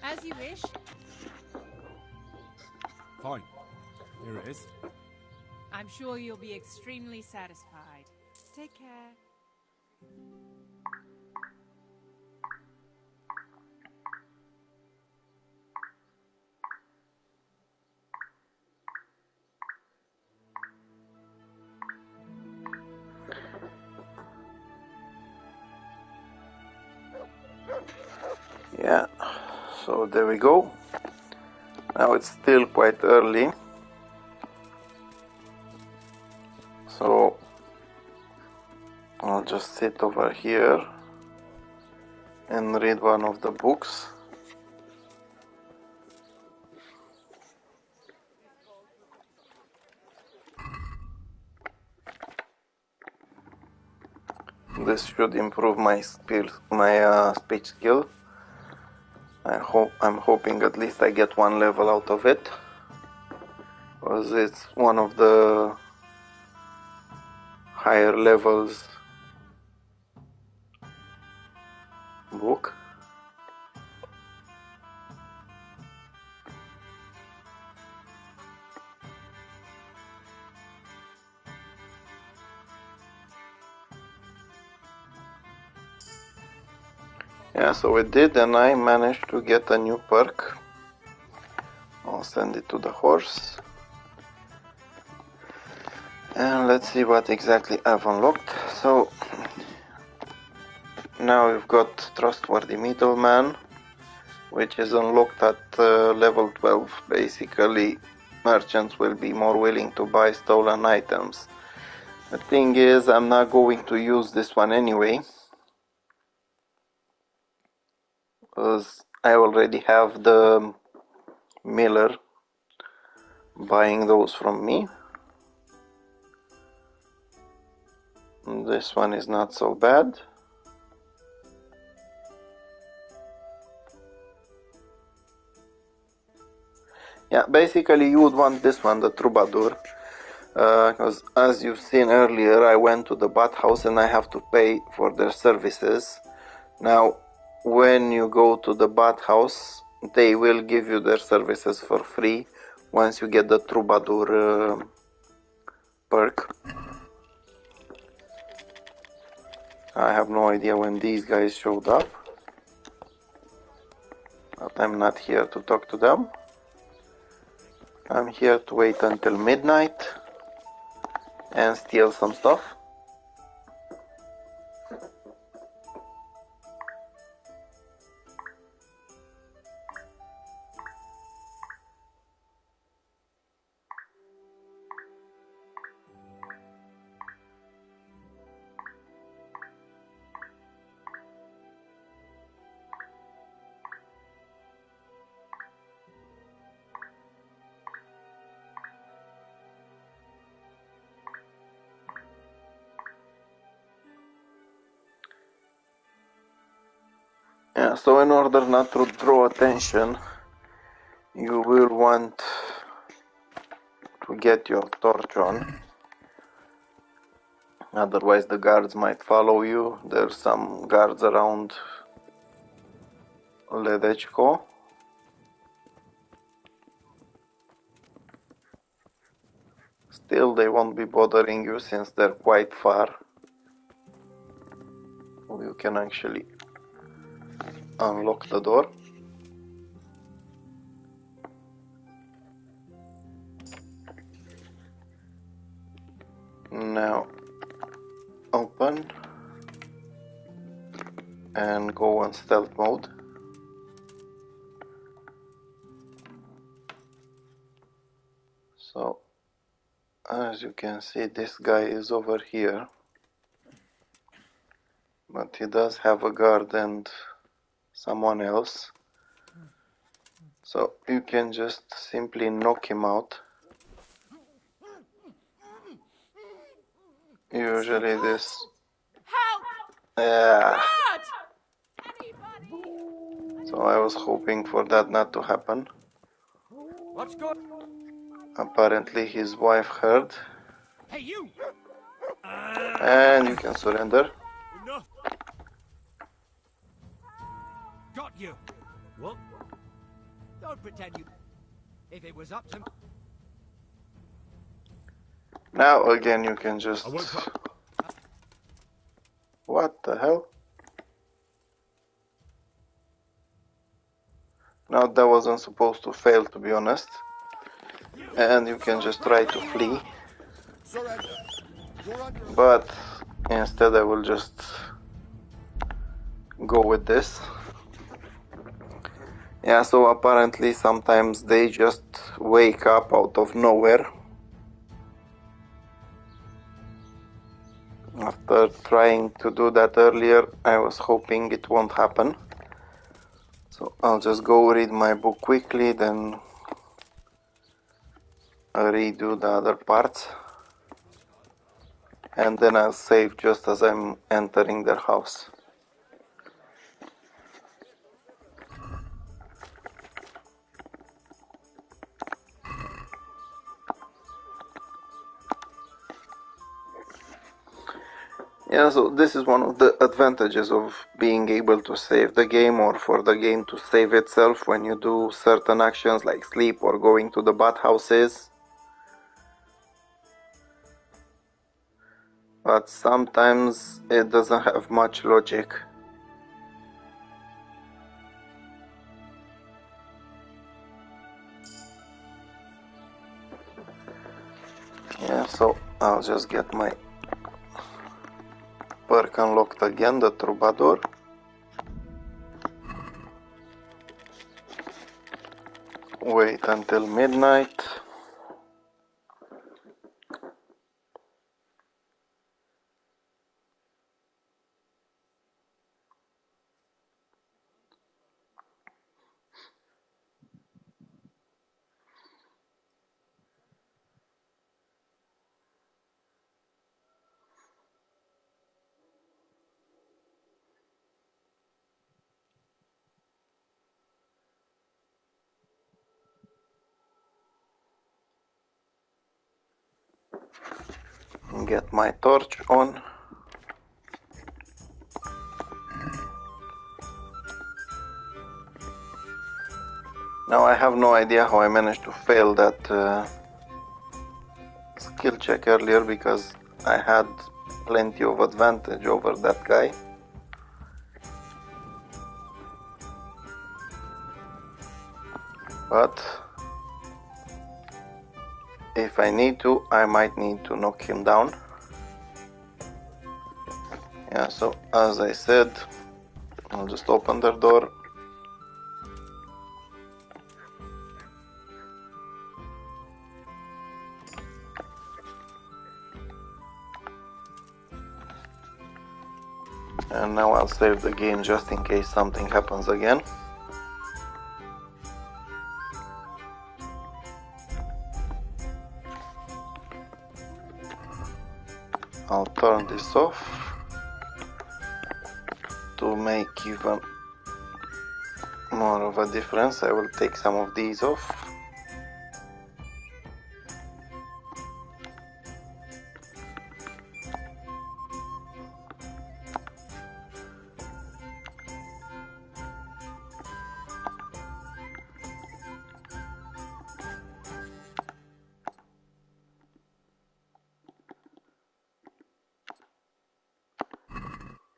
As you wish. Fine. Here it is. I'm sure you'll be extremely satisfied. Take care. Yeah, so there we go. Now it's still quite early, so I'll just sit over here and read one of the books. This should improve my speech skill. I'm hoping at least I get one level out of it, because it's one of the higher levels book. Yeah, so it did, and I managed to get a new perk. I'll send it to the horse. And let's see what exactly I've unlocked. So now we've got Trustworthy Middleman, which is unlocked at level 12. Basically, merchants will be more willing to buy stolen items. The thing is, I'm not going to use this one anyway, because I already have the miller buying those from me. This one is not so bad. Yeah, basically you would want this one, the troubadour, because as you've seen earlier, I went to the bathhouse and I have to pay for their services. Now, when you go to the bathhouse, they will give you their services for free once you get the troubadour perk. I have no idea when these guys showed up, but I'm not here to talk to them. I'm here to wait until midnight and steal some stuff. Yeah, so in order not to draw attention, you will want to get your torch on. Otherwise the guards might follow you. There's some guards around Ledechko. Still, they won't be bothering you since they're quite far. You can actually unlock the door. Now open and go on stealth mode. So as you can see, this guy is over here, but he does have a guard and someone else, so you can just simply knock him out. Usually this... Yeah. So I was hoping for that not to happen. What's good? Apparently his wife heard. Hey, you! And you can surrender. Enough. Got you. What? Don't pretend you... If it was up to... Now again you can just... What the hell? Now that wasn't supposed to fail, to be honest. And you can just try to flee. But instead I will just go with this. Yeah, so apparently sometimes they just wake up out of nowhere. After trying to do that earlier, I was hoping it won't happen. So I'll just go read my book quickly, then redo the other parts. And then I'll save just as I'm entering their house. Yeah, so this is one of the advantages of being able to save the game, or for the game to save itself when you do certain actions like sleep or going to the bathhouses. But sometimes it doesn't have much logic. Yeah, so I'll just get my perk unlocked again, the Troubadour. Wait until midnight. Get my torch on. Now I have no idea how I managed to fail that skill check earlier, because I had plenty of advantage over that guy. But if I need to, I might need to knock him down. Yeah, so as I said, I'll just open the door. And now I'll save the game just in case something happens again. I'll turn this off to make even more of a difference. I will take some of these off.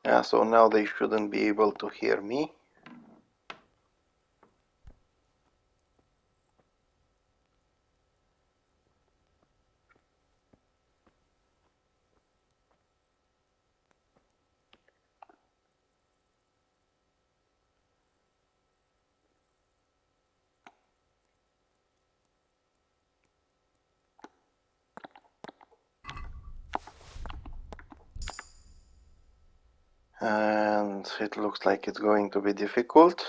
Yeah, so now they shouldn't be able to hear me. And it looks like it's going to be difficult.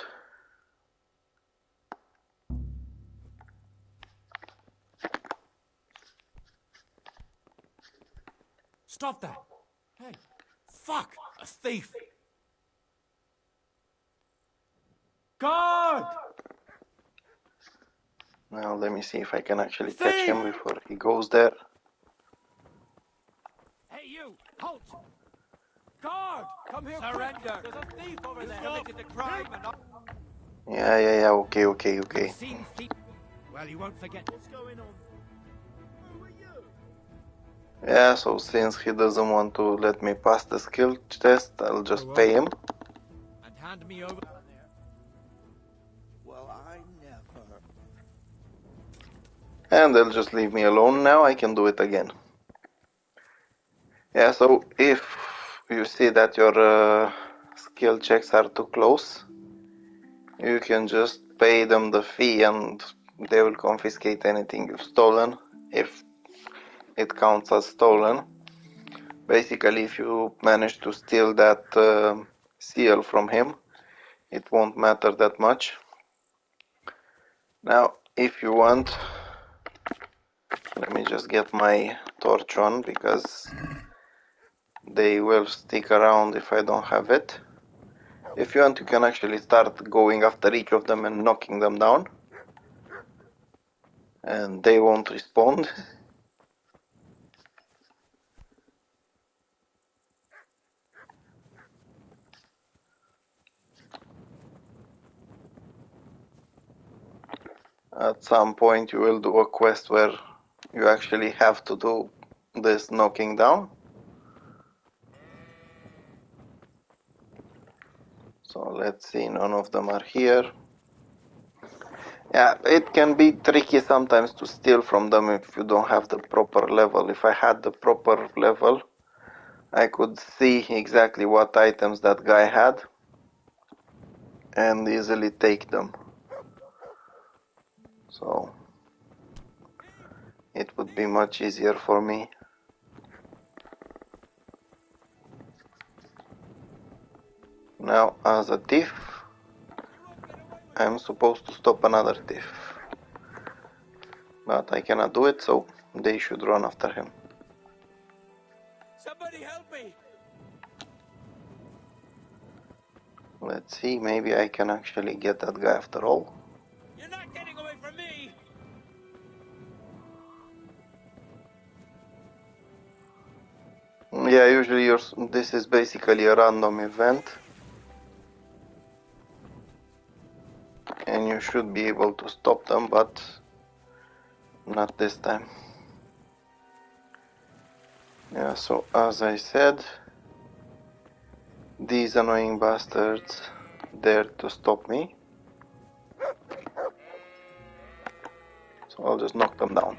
Stop that! Hey, fuck! A thief! Guard! Now let me see if I can actually catch him before he goes there. Hey, you! Halt! Guard! Come here! Surrender! There's a thief over there! Committed the crime and not... Yeah, okay. Seen thief... Well, you won't forget. What's going on? Who are you? Yeah, so since he doesn't want to let me pass the skill test, I'll just pay him. And hand me over... Well, I never... And they'll just leave me alone. Now I can do it again. Yeah, so if you see that your skill checks are too close, you can just pay them the fee and they will confiscate anything you've stolen, if it counts as stolen. Basically, if you manage to steal that seal from him, it won't matter that much. Now, if you want, let me just get my torch on, because they will stick around if I don't have it. If you want, you can actually start going after each of them and knocking them down. And they won't respond. At some point you will do a quest where you actually have to do this knocking down. So let's see, none of them are here. Yeah, it can be tricky sometimes to steal from them if you don't have the proper level. If I had the proper level, I could see exactly what items that guy had and easily take them. So it would be much easier for me. Now, as a thief, I'm supposed to stop another thief. But I cannot do it, so they should run after him. Somebody help me! Let's see, maybe I can actually get that guy after all. You're not getting away from me! Yeah, usually this is basically a random event. And you should be able to stop them, but not this time. Yeah, so as I said, these annoying bastards dared to stop me. So I'll just knock them down.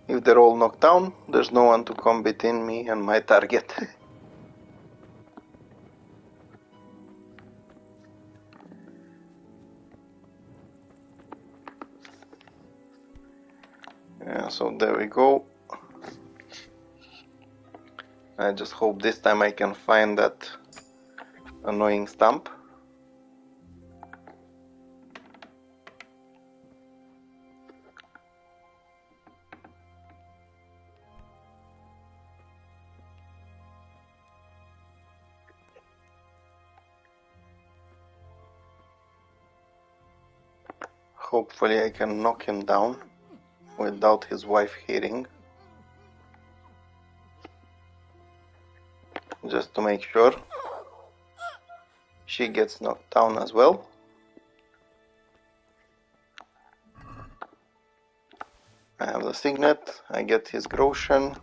If they're all knocked down, there's no one to come between me and my target. Yeah, so there we go. I just hope this time I can find that annoying stump. Hopefully I can knock him down without his wife hearing. Just to make sure she gets knocked down as well. I have the signet, I get his groschen.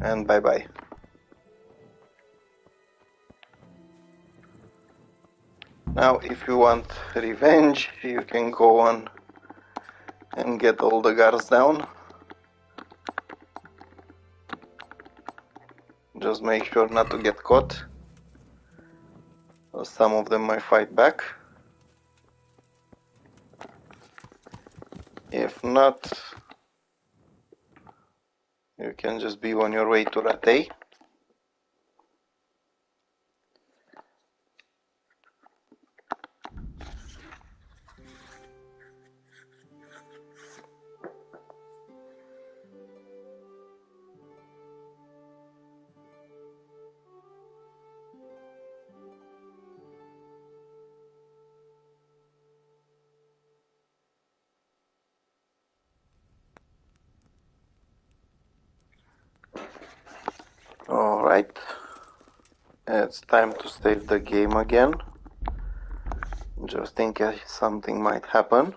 And bye bye. Now if you want revenge, you can go on and get all the guards down. Just make sure not to get caught. Some of them might fight back. If not, you can just be on your way to Rattay. Alright, it's time to save the game again, just in case something might happen.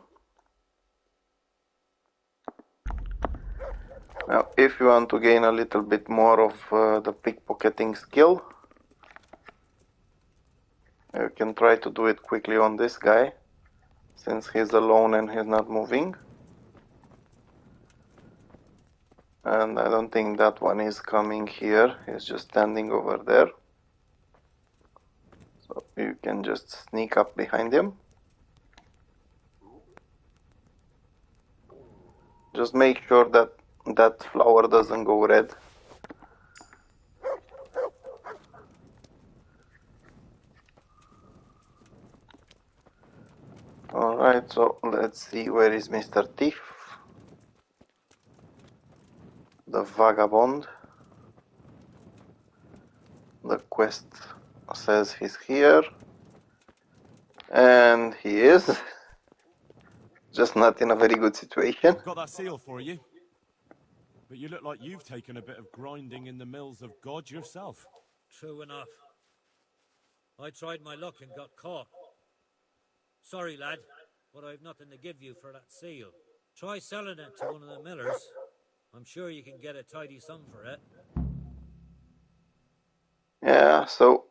Now, if you want to gain a little bit more of the pickpocketing skill, you can try to do it quickly on this guy, since he's alone and he's not moving. And I don't think that one is coming here, he's just standing over there. So you can just sneak up behind him. Just make sure that that flower doesn't go red. Alright, so let's see, where is Mr. Thief? The Vagabond. The quest says he's here. And he is. Just not in a very good situation. I've got that seal for you. But you look like you've taken a bit of grinding in the mills of God yourself. True enough. I tried my luck and got caught. Sorry, lad, but I've nothing to give you for that seal. Try selling it to one of the millers. I'm sure you can get a tidy sum for it. Yeah, so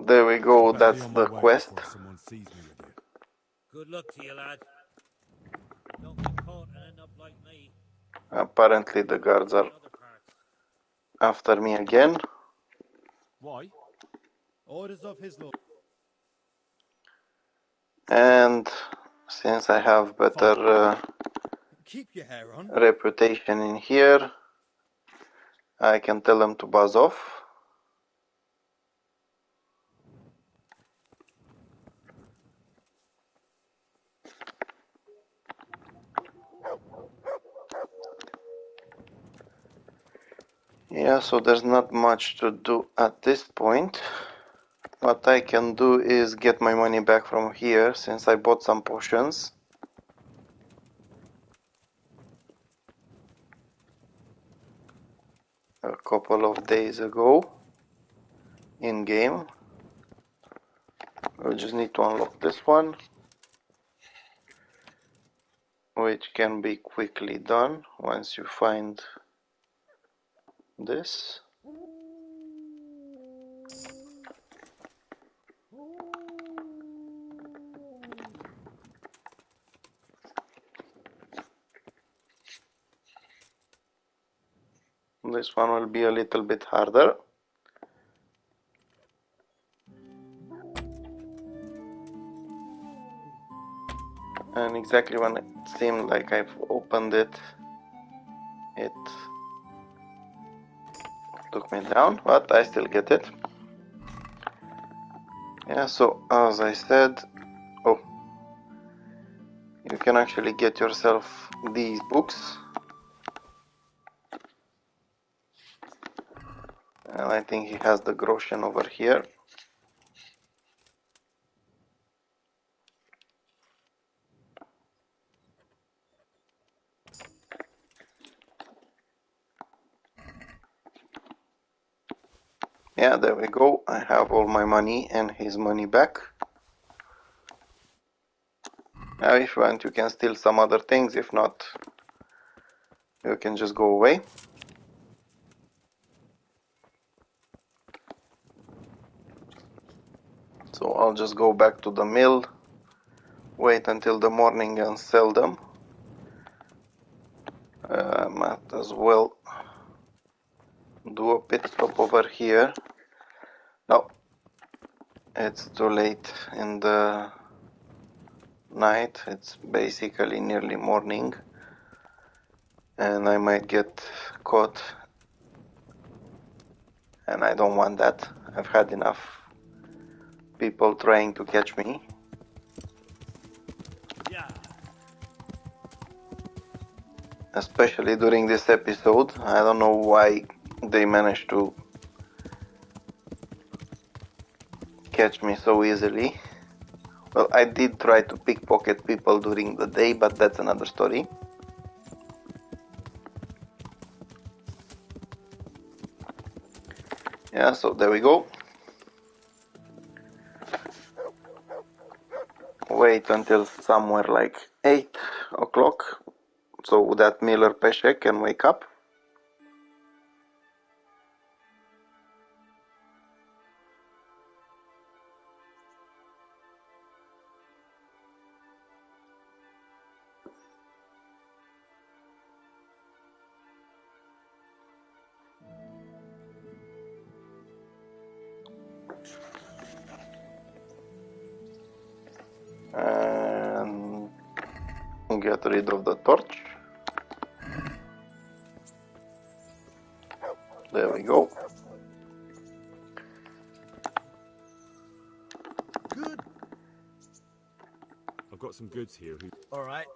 there we go, that's the quest. Someone sees me with you. Good luck to you, lad. Don't get caught and end up like me. Apparently the guards are after me again. Why? Orders of his lord. And since I have better Keep your hair on. reputation in here, I can tell them to buzz off. Yeah, so there's not much to do at this point. What I can do is get my money back from here, since I bought some potions. A couple of days ago, in game. We just need to unlock this one, which can be quickly done once you find this. This one will be a little bit harder. And exactly when it seemed like I've opened it, it took me down, but I still get it. Yeah, so as I said, oh, you can actually get yourself these books. And I think he has the Groschen over here. Yeah, there we go. I have all my money and his money back. Now if you want, you can steal some other things. If not, you can just go away. So I'll just go back to the mill, wait until the morning and sell them. Might as well do a pit stop over here. No, it's too late in the night. It's basically nearly morning. And I might get caught. And I don't want that. I've had enough people trying to catch me. Yeah. Especially during this episode. I don't know why they managed to catch me so easily. Well, I did try to pickpocket people during the day, but that's another story. Yeah, so there we go. Wait until somewhere like 8 o'clock, so that Miller Peshek can wake up. And get rid of the torch. There we go. Good. I've got some goods here. All right.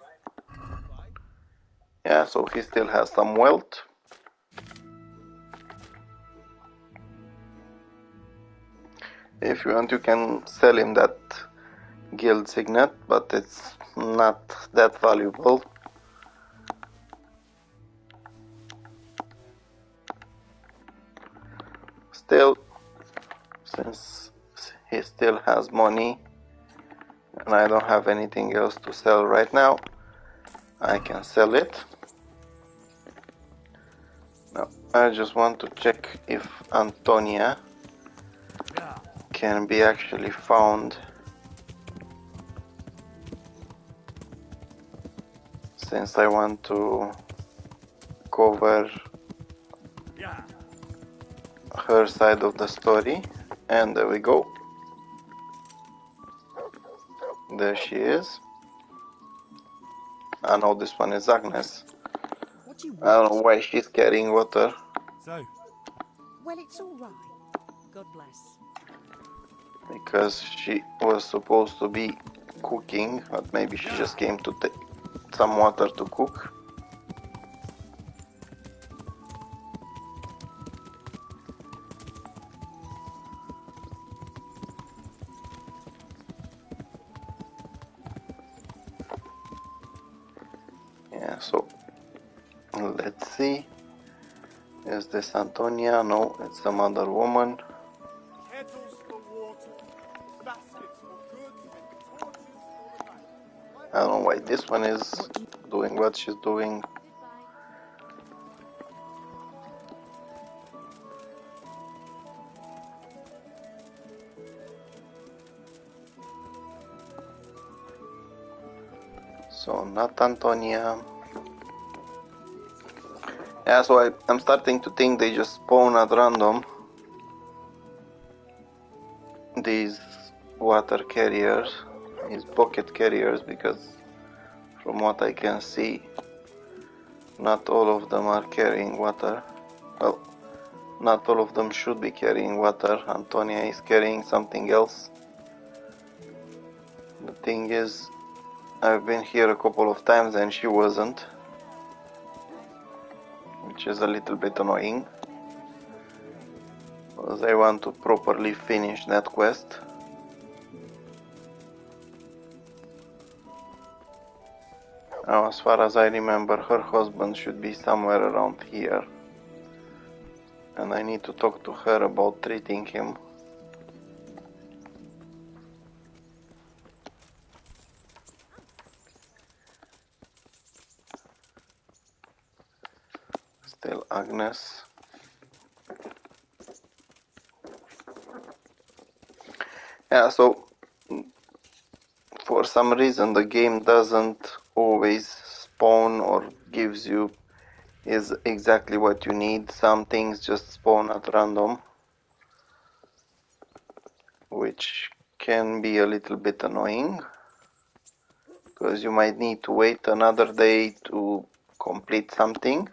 Yeah, so he still has some wealth. If you want, you can sell him that guild signet, but it's not that valuable. Still, since he still has money and I don't have anything else to sell right now, I can sell it. Now, I just want to check if Antonia can be actually found, since I want to cover her side of the story. And there we go. There she is. I know this one is Agnes. I don't know why she's carrying water. So, well, it's all right. God bless. Because she was supposed to be cooking, but maybe she just came to take some water to cook. Yeah, so let's see. Is this Antonia? No, it's some other woman. Kettles for water, baskets for goods, and torches for the night. I don't know why this one is doing what she's doing. So not Antonia. Yeah, so I'm starting to think they just spawn at random, these water carriers, these bucket carriers, because from what I can see, not all of them are carrying water. Well, not all of them should be carrying water. Antonia is carrying something else. The thing is, I've been here a couple of times and she wasn't, which is a little bit annoying, because I want to properly finish that quest. Now, as far as I remember, her husband should be somewhere around here, and I need to talk to her about treating him. Still Agnes. Yeah, so for some reason the game doesn't always spawn or gives you is exactly what you need. Some things just spawn at random, which can be a little bit annoying, because you might need to wait another day to complete something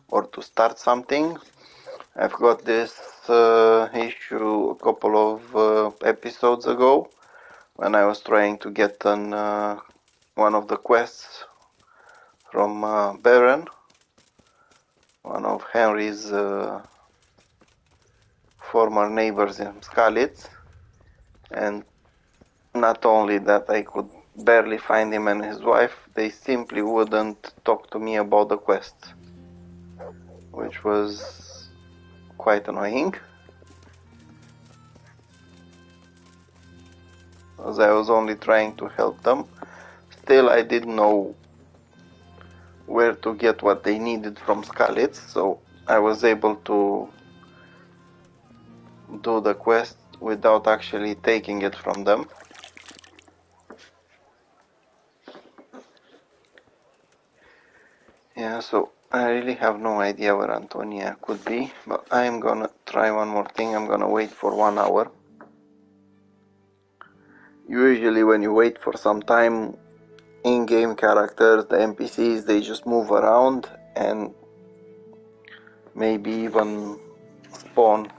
or to start something. I've got this issue a couple of episodes ago when I was trying to get one of the quests from Baron, one of Henry's former neighbors in Skalitz, and not only that, I could barely find him and his wife, they simply wouldn't talk to me about the quest, which was quite annoying, as I was only trying to help them. Still, I didn't know where to get what they needed from Skalitz, so I was able to do the quest without actually taking it from them. Yeah, so I really have no idea where Antonia could be, but I'm gonna try one more thing. I'm gonna wait for 1 hour. Usually when you wait for some time, in-game characters, the NPCs, they just move around and maybe even spawn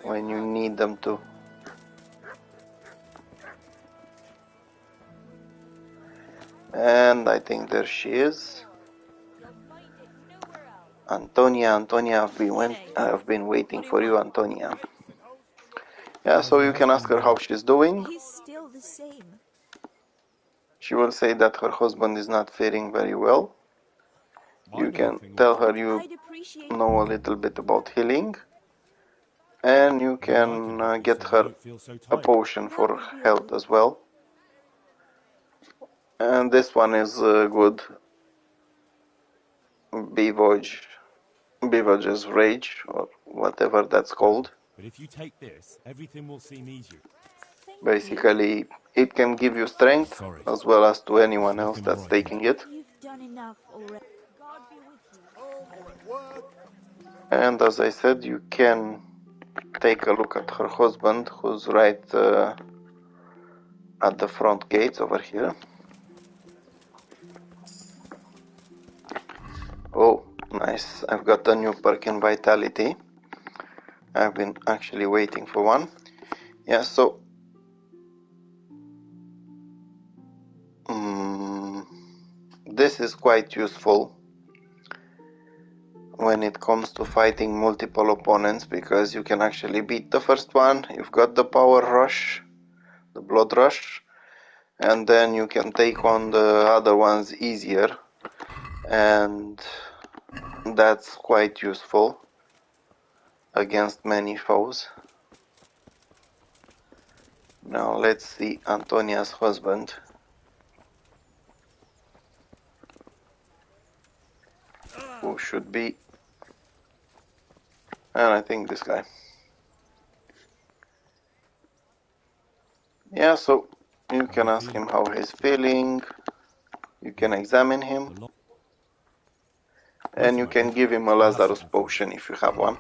when you need them to. And I think there she is. Antonia, I've been waiting for you, Antonia. Yeah, so you can ask her how she's doing. the same. She will say that her husband is not faring very well. You can tell her you know a little bit about healing, and you can get her a potion for health as well. And this one is good. Bevage's Rage, or whatever that's called. But if you take this, everything will seem easier. Basically, it can give you strength as well as to anyone else that's taking it. You've done enough already. God be with you. Home or at work. And as I said, you can take a look at her husband, who's right at the front gates over here. Oh, nice. I've got a new perk in Vitality. I've been actually waiting for one. Yeah, so this is quite useful when it comes to fighting multiple opponents, because you can actually beat the first one. You've got the power rush, the blood rush, and then you can take on the other ones easier, and that's quite useful against many foes. Now let's see Antonia's husband. Who should be, and I think this guy. Yeah, so you can ask him how he's feeling, you can examine him, and you can give him a Lazarus potion if you have one.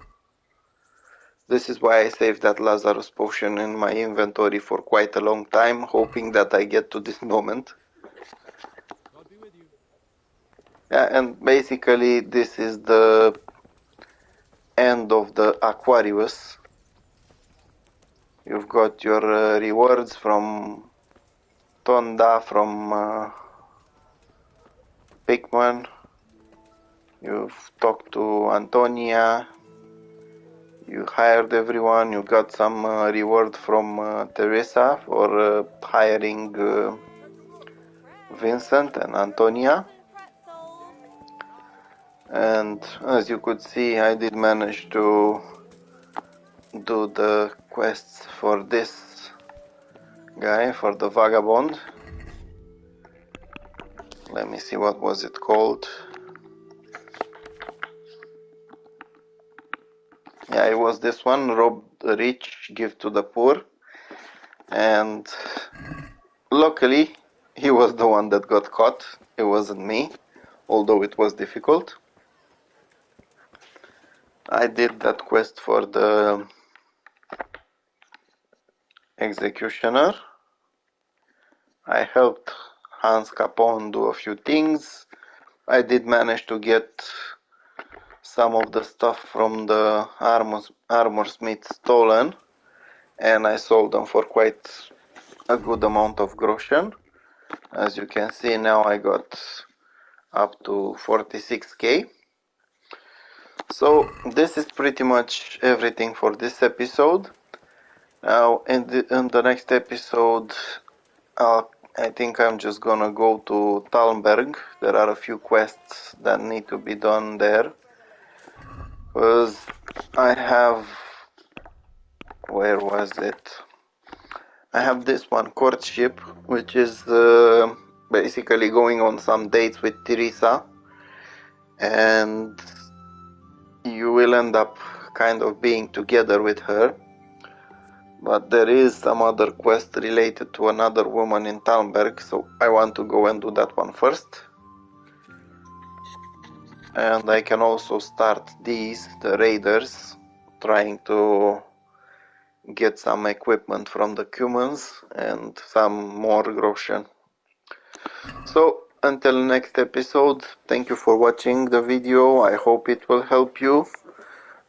This is why I saved that Lazarus potion in my inventory for quite a long time, hoping that I get to this moment. Yeah, and basically this is the end of the Aquarius. You've got your rewards from Tonda, from Pickman. You've talked to Antonia. You hired everyone. You got some reward from Theresa for hiring Vincent and Antonia. And as you could see, I did manage to do the quests for this guy, for the Vagabond. Let me see, what was it called? Yeah, it was this one, rob the rich, give to the poor. And luckily, he was the one that got caught. It wasn't me, although it was difficult. I did that quest for the executioner. I helped Hans Capon do a few things. I did manage to get some of the stuff from the Armoursmith stolen, and I sold them for quite a good amount of groschen. As you can see, now I got up to 46k. So this is pretty much everything for this episode. Now in the next episode, I think I'm just gonna go to Talmberg. There are a few quests that need to be done there, because I have, where was it? I have this one, courtship, which is basically going on some dates with Theresa, and you will end up kind of being together with her. But there is some other quest related to another woman in Talmberg, so I want to go and do that one first. And I can also start these, the raiders, trying to get some equipment from the humans and some more groschen. So until next episode, thank you for watching the video. I hope it will help you.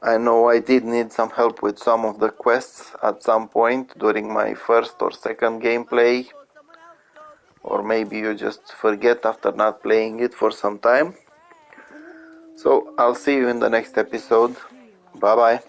I know I did need some help with some of the quests at some point during my first or second gameplay, or maybe you just forget after not playing it for some time. So I'll see you in the next episode. Bye bye.